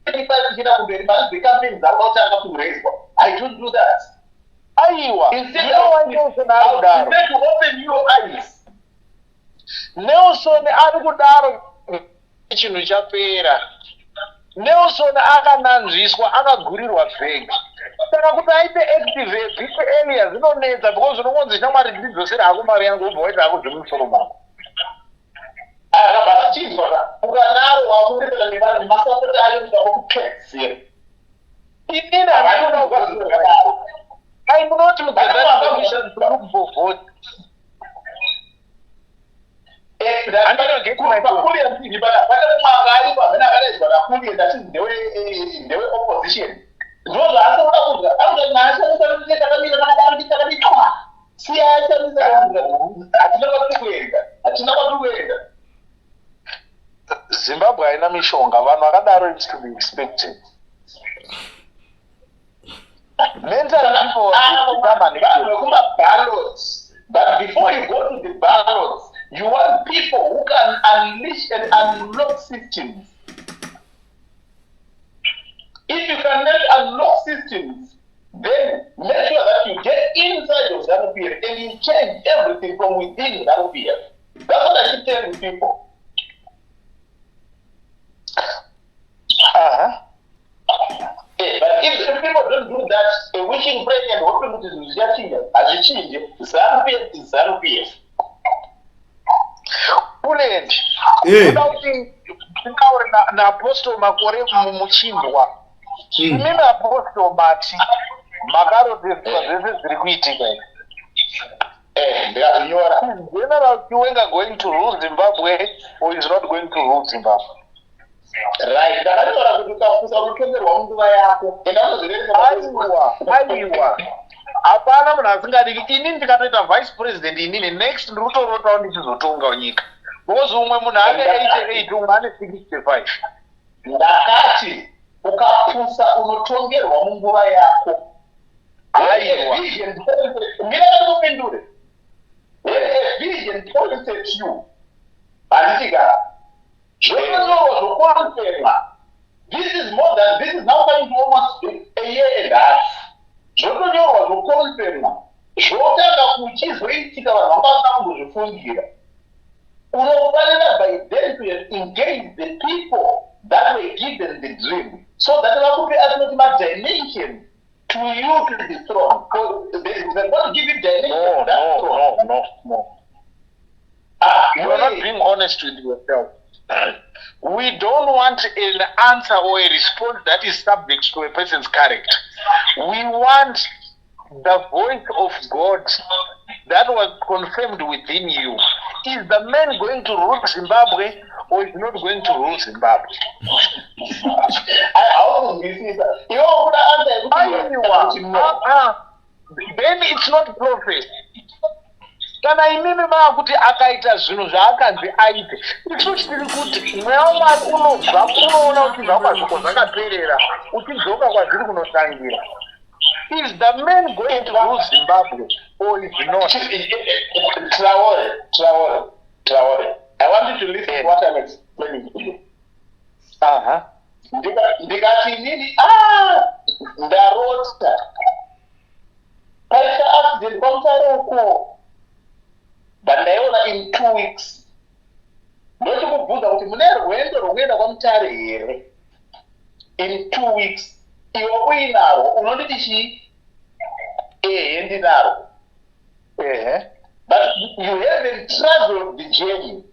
the campaigns are not able to raise one. I don't do that. Instead I prefer to open your eyes. Nelson ari kudaro chinhu chapera. Nelson akananzviswa akagurirwa bhegi. Saka kuti aite active bhipi area zinonetsa because unongonzi shamwari ndidzosera hako mari yangu ubva waita hako zvemusoro mako. Akabachizwa ukanaro wakurepera nevanhu nemasapoti ayo ndakokupedzera. Inini handinoda kugadzira. Munoti mugadzira commission for vote. Ndewe opposition. Ndozvo asinoda kudya. Anoda naashandisa takamira takaditwa. Siyashandisa hatina kwatiri kuenda. Zimbabwe haina mishonga, vanhu vakadaro it's to be expected. Mentally people ballots. But before you go to the ballots, you want people who can unleash and unlock systems. If you cannot unlock systems, then make sure that you get inside of ZANU-PF and you change everything from within ZANU-PF. That's what I keep telling people. But if people don't do that, wishing, praying, and hoping to do as a change, ZANU-PF is ZANU-PF. Pulendi. Without tinauri naapostol makore muchindwa. Inini apostol mati makarotedzwa zvese zviri kuitika. General Chiwenga going to rule Zimbabwe or is not going to rule Zimbabwe? Right. Ndakataura kuti ukafusa kutongerwa munguva yako. Aiwa. Hapana munhu asingadiki. Inini ndikatoita vice president inini next ndiri kutorotawo ndichizotonga nyika. because umwe munhu ane 88 umwe ane 65. Ndakati ukapusa unotongerwa munguva yako. Aiwa. Mira ndopindure. A vision points at you. Anditika. Zvotonyorwa zvokonfirma. This is now coming to almost a year and a half. Zvotonyorwa zvokonfirma. Zvotanga kuchizoitika vanhu vangavanga kungozvifungira. Unofanira by then to engage the people that were given the dream, so that vakupe as much dimension to you to the throne. Because they're going to give you dimension to that throne. No. You are not being honest with yourself. We don't want an answer or a response that is subject to a person's character. We want the voice of God that was confirmed within you. Is the man going to rule Zimbabwe or is not going to rule Zimbabwe? Then it's not prophet. Kana imimi kuti akaita zvinhu zvaakanzi aite, isu tiri kuti mweya waMwari unobva unoona kuti zvakazviko zvakaperera uchidzoka kwazviri kunotangira. Is the man going to rule Zimbabwe or is not? Traore. I want you to listen to what I'm explaining to you. Ndikati nini? Ndarota. Paita accident pamusaroko. But ndaiona in 2 weeks. Ndochikubvunza kuti mune rwendo rwokuenda kwaMutare here. In 2 weeks. Iwe uinaro unonditi chii? Ndinaro. But you haven't traveled the journey.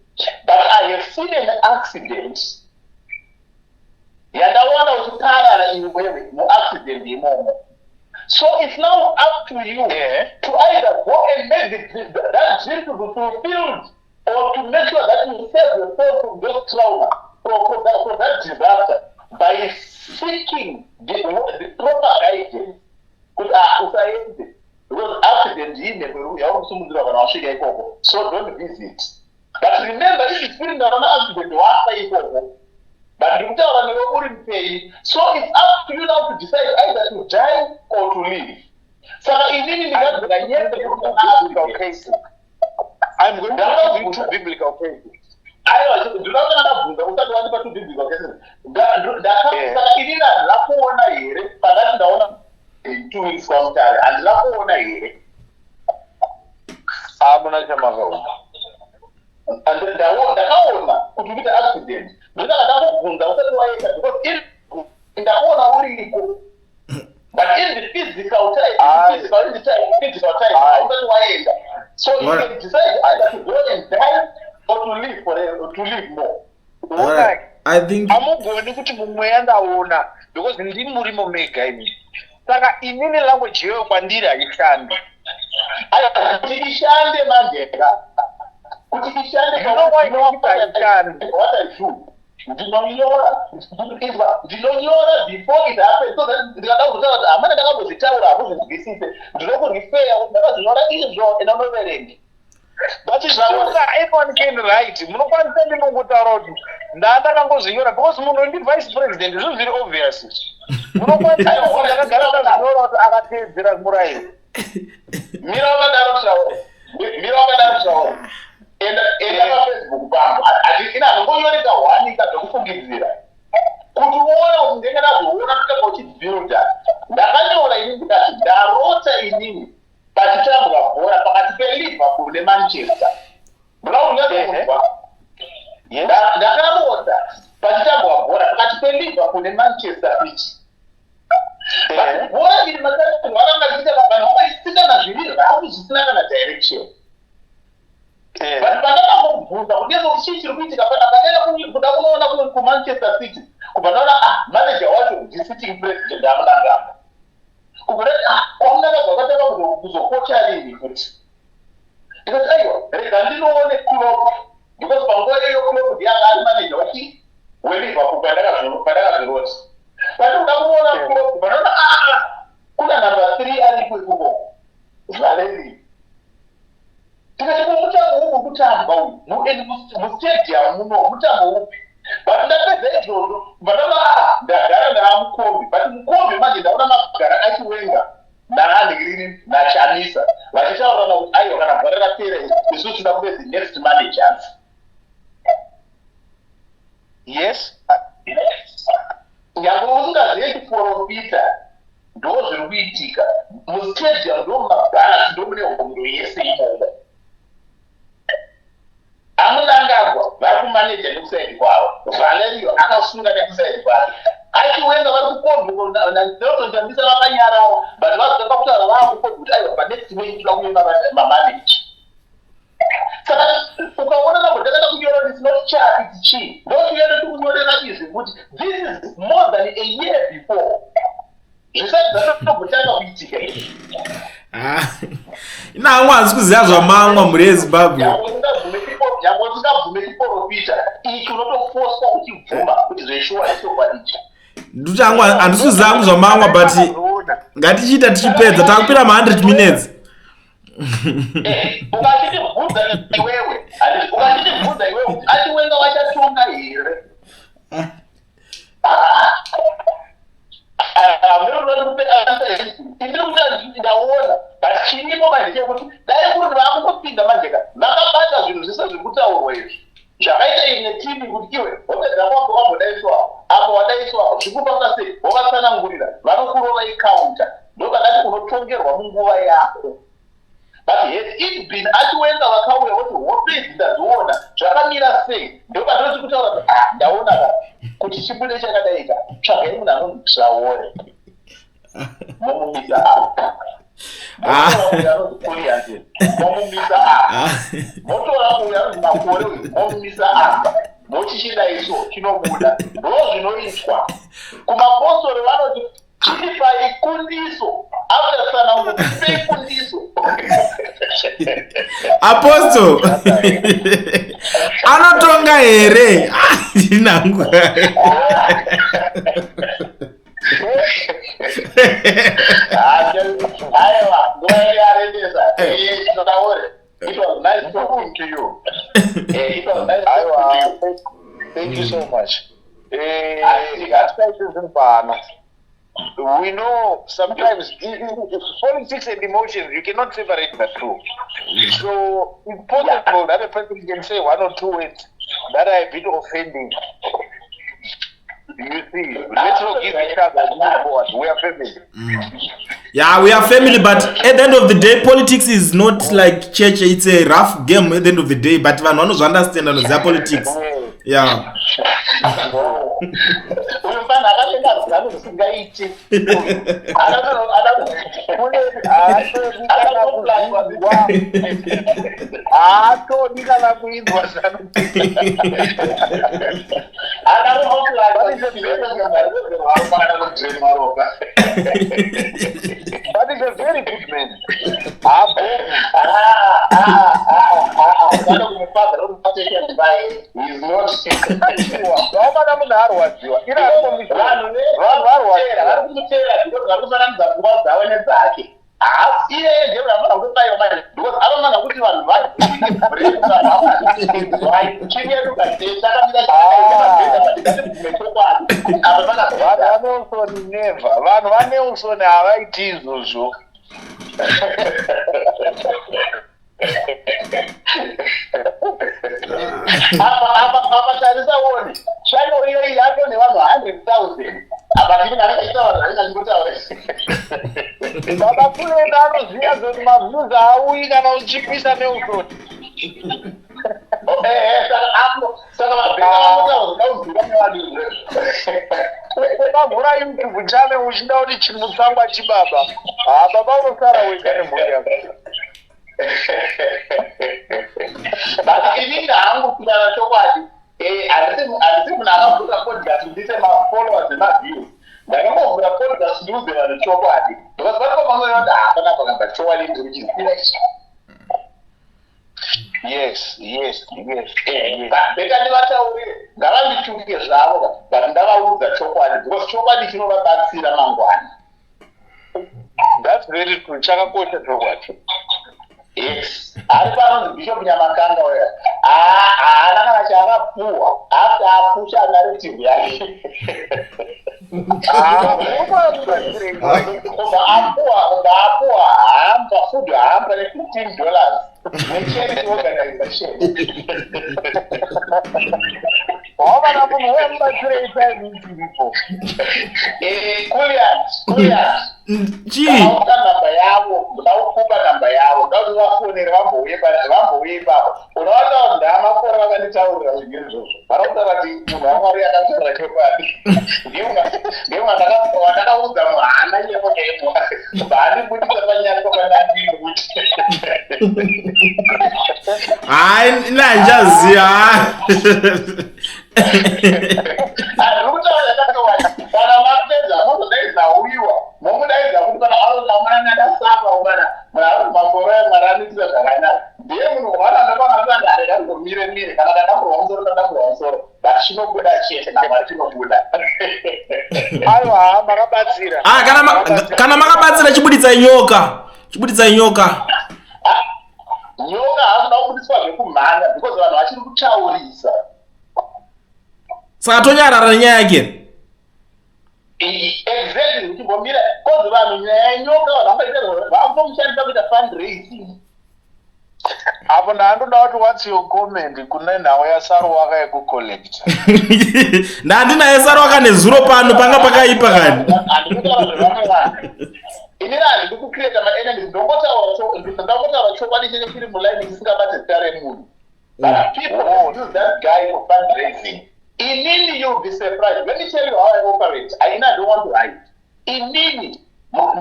But I have seen an accident. Yandawana uchitarara iwe mu-accident imomo. So it's now up to you to either go and make that dream to be fulfilled, or to make sure that you save yourself from those trauma, from that disaster, by seeking the proper guidance. Because accident so don't visit. But remember, if you feel that accident, but so it's up to you now to decide either to die or to live. So I'm going to give you 2 biblical cases. Do not know two biblical cases. In 2 weeks from time, and Lapona here. And then the owner could be the accident. But in the owner, but in the physical time, so you can decide either to go and die or to live or to live more. I think amugoni kuti mumwe yandaona because ndini murimo mega imi. Saka inini language yeyo kwandiri haishandi. Kuti ishande manjeka. Kuti ishande what I do. Ndinonyora before it happens, so that ndikada kutaura amana ndakambozitaura akuzvinzwisise. Ndinokurifeya kuti ndakazvinyora izvo enonoverengi. But it's true that anyone can write. Munokwanisa ndinongotaura kuti ndandakangozvinyora because munhu ndi vice president izvo zviri obvious. Munokwanisa ndakagara ndazvinyora kuti akateedzera murayiro. Mira wakadaro zvawo. Enda paFacebook pangu. Ina ngonyoreka wanika zvekufungidzira. Kuti uone kuti ndenge ndazviona kutanga uchibuilda. Ndakanyora ini ndikati ndarota inini pachitambwa bhora pakati peLiverpool neManchester. Ndakarota pachitambwa bhora pakati peLiverpool neManchester City. Bhora iri matatu varanga kuita vanhu vaisina zviri zvavo zvisina kana direction. But pandakambobvunza kuti ndezvo chii chiri kuitika pandakaenda kuda kunoona kuManchester City kubva ndaona manager wacho ndi-sitting president amunangamba. Kubva kwamundakabva kwatanga kuzokocha rini kuti ndikati aiwa rega ndinoone Klopp because panguva iyo Klopp ndiye anga ari manager weLiverpool pandakazviroti. Pandikuda kuona Klopp pandaona kuna number 3 aripo ikoko. Zvaleri. Tikati mutambo uyu kutamba uyu mustadium muno mutambo upi but ndapedza izvozvo ndagara naamukombi but mukombi manje ndaona magara achiwenga nahanhirini nachamisa vachitaurana kuti aiwa kana bhora rapera isu tinoda kuve the next managers. Yes, nyange usingazive kuprofita ndo zviri kuitika mustadium ndo mabharasi ndo mune hondo yese imomo. Amunangagwa vari kumaneja nekusaidi kwavo valeriyo akasunga nekusaidi kwake achiwenga vari kukodnototambisa vakanyarara but vazotanga kutaura vava kukodwa kuti aiwa panext week toda kunyora mamaneja. Saka ukaona nambotakaenda kunyorera it's not chat it's chi ndochienda tikunyorera izvi kuti this is more than a year before zvisati zvatotogotanga kuitika izvi. ina hamwe hanzi kuziva zvamamwa muri ezimbabwe nyange usingabvume chiprofita ichi unotofosa uchibvuma kuti zveshuwa ichokwadicha nduti hangu handisi kuziva hangu zvamamwa but ngatichiita tichipedza takupira ma100 minutes. ukachitibvunza iwewe kuti achiwenga vachatonga here ndaona but chinimo manje chekuti dai kuti vakungopinda majeka vakabata zvinhu zvise zviri kutaurwa izvi zvakaita imwe timi kuti iwe wopedza kwako wambodaiswapo apo wadaiswapo zvikupasa sei wokatsanangurira vanokurova ikaunta ndokadati unotongerwa munguva yako. But has it been achiwenga vakauya kuti hope ndadziona zvakamira sei ndokadoti kutaura ndaona kuti chibude chakadaika tsvagai munhu anozvaore momumisa apa momumisa apa motora uya anonzi makore uyu momumisa apa mochichidaiso chinobuda ndo zvinoitwa kumapostori vanoti chiripai kundiso after tsanangu tipei kundiso. Apostle anotonga here ndinangu aiwa ngoyarendesa tinotaure it was nice talking to you. It was nice talking to you. Thank you so much. We know sometimes politics and emotions, you cannot separate the two. So it's possible that a person can say one or two words that are a bit offending. You see, let's not give each other a move forward. We are family. Yeah, we are family, but at the end of the day, politics is not like church. It's a rough game at the end of the day, but one knows understand their politics. Yeah. That is a very good man. He's not Nelson havaiti izvozvo. Apa tarisa wone channel iyo yacho nevanhu 100,000 apa ndiri ndakataura ndakataura baba kulenda anoziva kuti maviews hauyi kana uchipisa Nelson. Saka mabheka vanotaura nevanhu ukavhura YouTube channel uchida kuti chimutsangwa chibaba baba unosara wega nemhuri yako. But inini hangu kudana chokwadi handisi munhu akavhura podcast ndise mafollowers nemaviews ndakangovhura podcast ndiuze vanhu chokwadi because vanopamwe hapana pakanga chokwadi ndiri kuchiziva ichi. Yes. Bekandivataurire ngavandituke zvavo but ndavaudza chokwadi because chokwadi chinovabatsira mangwana. That's very true. Chakakosha chokwadi. Yes. Ari panonzi Bishop Nyamakanga uya kana chakapuwa after apusha narrative yake apuwa hamba food hamba $15 charity organization na munhu wembatsirei people Kulian dauka namba yavo dauti vafonere vambouye ipapo unoona ndama kore vakanditaurira zvinhu izvozvo vanotaura kuti munhu wamwari akataura chokwadi ndiye wandakaudza muhana nyepo handibudisa panyari kwandandiri kuti hayi nanjaziya kana mapedza mozodaidza uyiwa momudaidza kuti kana aozamananadasafa umana makore mwaranitira zvakanaka ndiye munhu wanandapangaadarikangomire kana dadamburwa musoro but chinobuda chese namari chinobuda aiwa makabatsira kana makabatsira chibuditsai nyoka nyoka hakuda kubudiswa zvekumhanya because vanhu vachiri kutaurisa saka tonyarara nenyaya yake exactly uchimbomira kozi vanhu nyaya yenyoka vanhambaitomushandisa kuita fundraising apo ndandoda kuti what's your comment kune nhau yasaruwaka yekucollecta ndandinaye saruwaka nezuro pano panga pakaipa kani inini handidi kucreata maenemies ndangotaura chokwadi chenge chiri mulaini chisingabate zita remunhu but people use that guy for fundraising. Inini, you'll be surprised. Let me tell you how I operate. I don't want to hide. Inini, I'll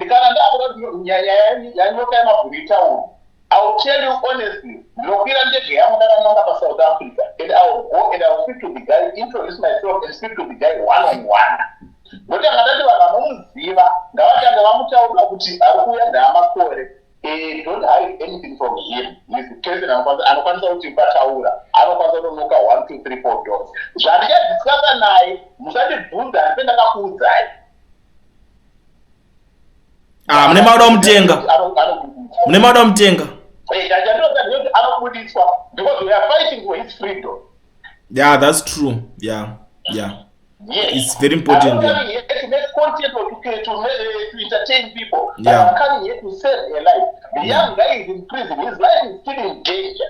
tell you honestly, South Africa, and I'll go and I'll speak to the guy, introduce myself and speak to the guy one-on-one. But don't hide anything from him. He's the president. I don't want to bataura. I don't want to look at 1, 2, 3, 4 doors. Jariya discover nai. Musadi bunda. Napenda kakuzai. Mune mauda mtenga. Because we are fighting for his freedom. Yeah, that's true. Yeah. Yes. It's very important. I'm coming here to make content or to entertain people. Yeah. I'm coming here to save a life. The young guy is in prison. His life is still in danger.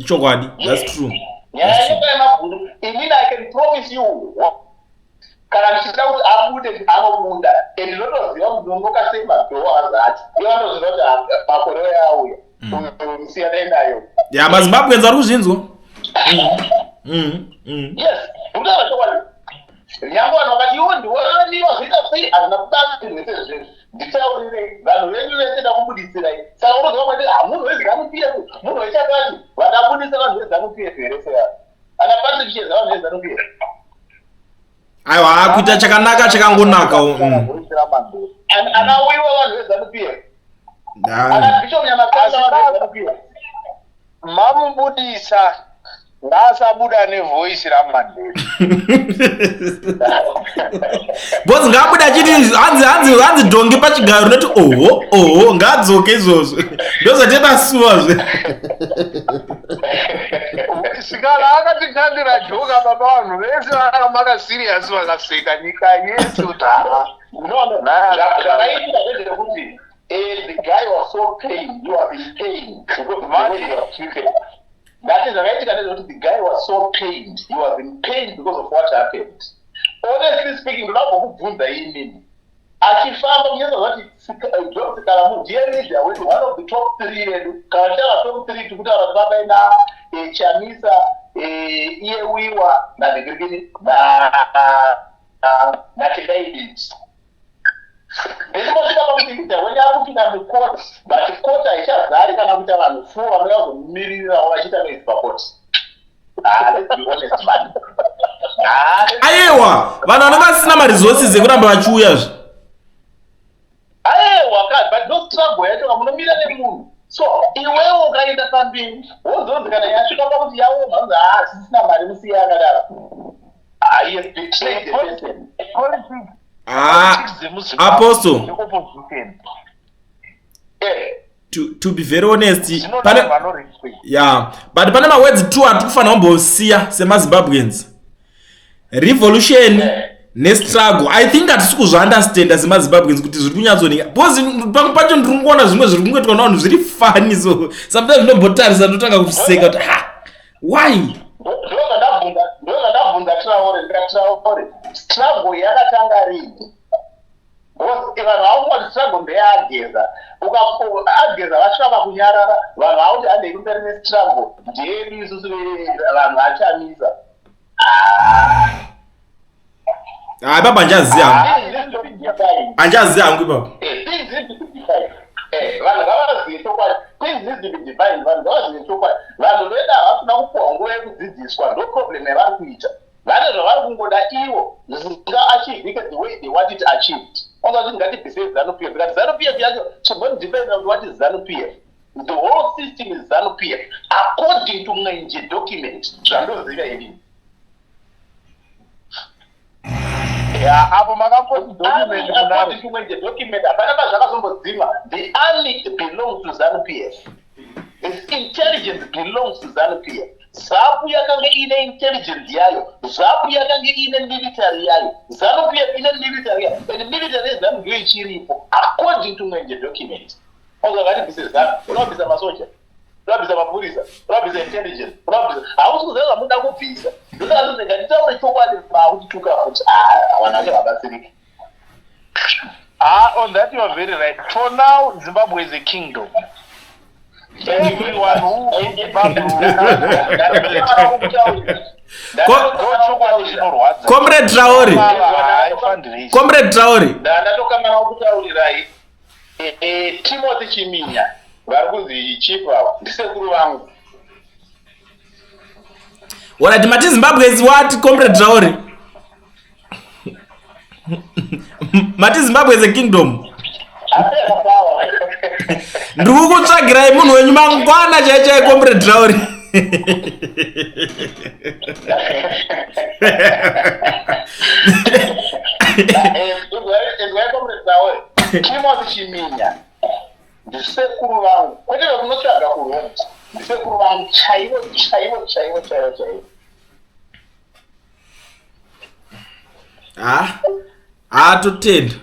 Chokwadi. That's true. Yeah, I can promise you. Kana chisauri abude anobunda endinotoziva mudongo kasema doa zati ndinotoziva kuti makore auya musiyana nayo ya mazimbabwe nzari kuzvinzwa yes ndinotaura chokwadi nyangwe vanhu vakati iwo ndiwaniwa zvoita sei hazvina kubatsirwe sezvezvo nditaurire vanhu venyu vese ndakubudisirai saka unoziva kwati munhu weZANU PF munhu wechakati vandabudisa vanhu veZANU PF here seya ana Patrick Cheza vanhu veZANU PF aiwa akuita chakanaka chakangonaka anawiwa vanhu veZANU PF ana Bishop Nyamakanda vanhu veZANU PF mamubudisa ngasabuda nevoice raMandela bozi ngabuda achiti hanzi dhongi pachigaro noti oho ngadzoke izvozvo ndozotenda suwazve sikala akatikandira joka baba vanhu vese vakamaka serious vakapfeka nyika yese kuti zvakaitika ndezvekuti the guy was so pain, you have been pained because you are treated. That is zvakaitika ndezvekuti the guy was so pained, you have been pained because of what happened. Honestly speaking, ndoda kukubvunza inini achifamba kunyenza kuti George Kalamu dear leader with one of the top 3 yedu kana chava top 3 tikutaura kuti vabaina Chamisa Iyewiwa na Negrini na David. Ndizimosvika pakutikita wenye akupinda mukoti but koti haichazari kana kuita vanhu 4 vanouya kuzomiririrawo vachiita maisi pakoti. Let's be honest man. aiwa vanhu vanenge vasina maresources ekuramba vachiuyazve but no struggle yacho munomira nemunhu so iwewo ukaenda pamberi wozonzi kana yasvika pakuti yaoma unzi sisina mari musiya akadaro apostle to be very honest Zvinoda vanorespect. yeah, but pane mawords 2 atikufanira kumbosiya semazimbabweans: revolution nestruggle. I think hatisi kuzviunderstanda semazimbabweans kuti zviri kunyatsoneka, because pamwe pacho ndiri kuona zvimwe zviri kungoitwa navanhu zviri fani, so sometimes ndinombotarisa ndotanga kuseka kuti why. ndozvandabvunza Traore struggle yakatanga rini? Because vanhu vaungoti struggle ndeyaageza, ageza vasvika pakunyarara, vanhu vauti andei kumberi nestruggle ndeyedu isusu vanhu vachamisa. Baba anjaziya hangu baba. Vanhu ngavazive chokwadi, things need to be defined. Vanhu ngavazive chokwadi. Vanhu veda havasina kupuwa nguva yekudzidziswa, ndo problem yavari kuita. Vane zvavari kungoda ivo zvisingaachivhike the way they want it achieved. Onga ngati ZANU-PF, because ZANU-PF yacho chingondidepends on what is ZANU-PF. The whole system is ZANU-PF according to Mwenje document. Zvandoziva inini. Apo makapoti document according to Mwenje document, hapana pazvakazombodzimwa. The army belongs to ZANU-PF. The intelligence belongs to ZANU-PF. ZAPU yakanga ine intelligence yayo, ZAPU yakanga ine military yayo, ZANU-PF ine military yayo, and military yeZANU ndiyo ichiripo according to Mwenje document. Onga ngati bise ZANU, unobvisa masoja, unobvisa mapurisa, unobvisa intelligence, unobvisa, hausi kuziva muda kubvisa. Ndoda nganditaure chokwadi mautituka kuti vanhu vacho vabatsirike. On that you are very right. For now, Zimbabwe is a kingdom. Everyone who Comrade Traore. Ndatokangana kutaurirai Timothy Chiminya vari kuzi chief ava ndisekuru vangu. Alright, Mati Zimbabweans what, Comrade Traore? Mati Zimbabwe is a kingdom. Ndiri kutsvagirai munhu wenyu mangwana chaichai, Comrade Traore. Timothy Chiminya ndisekuru vangu, kwete vekunotsvaga kuroma, ndisekuru vangu chaivo. Totenda.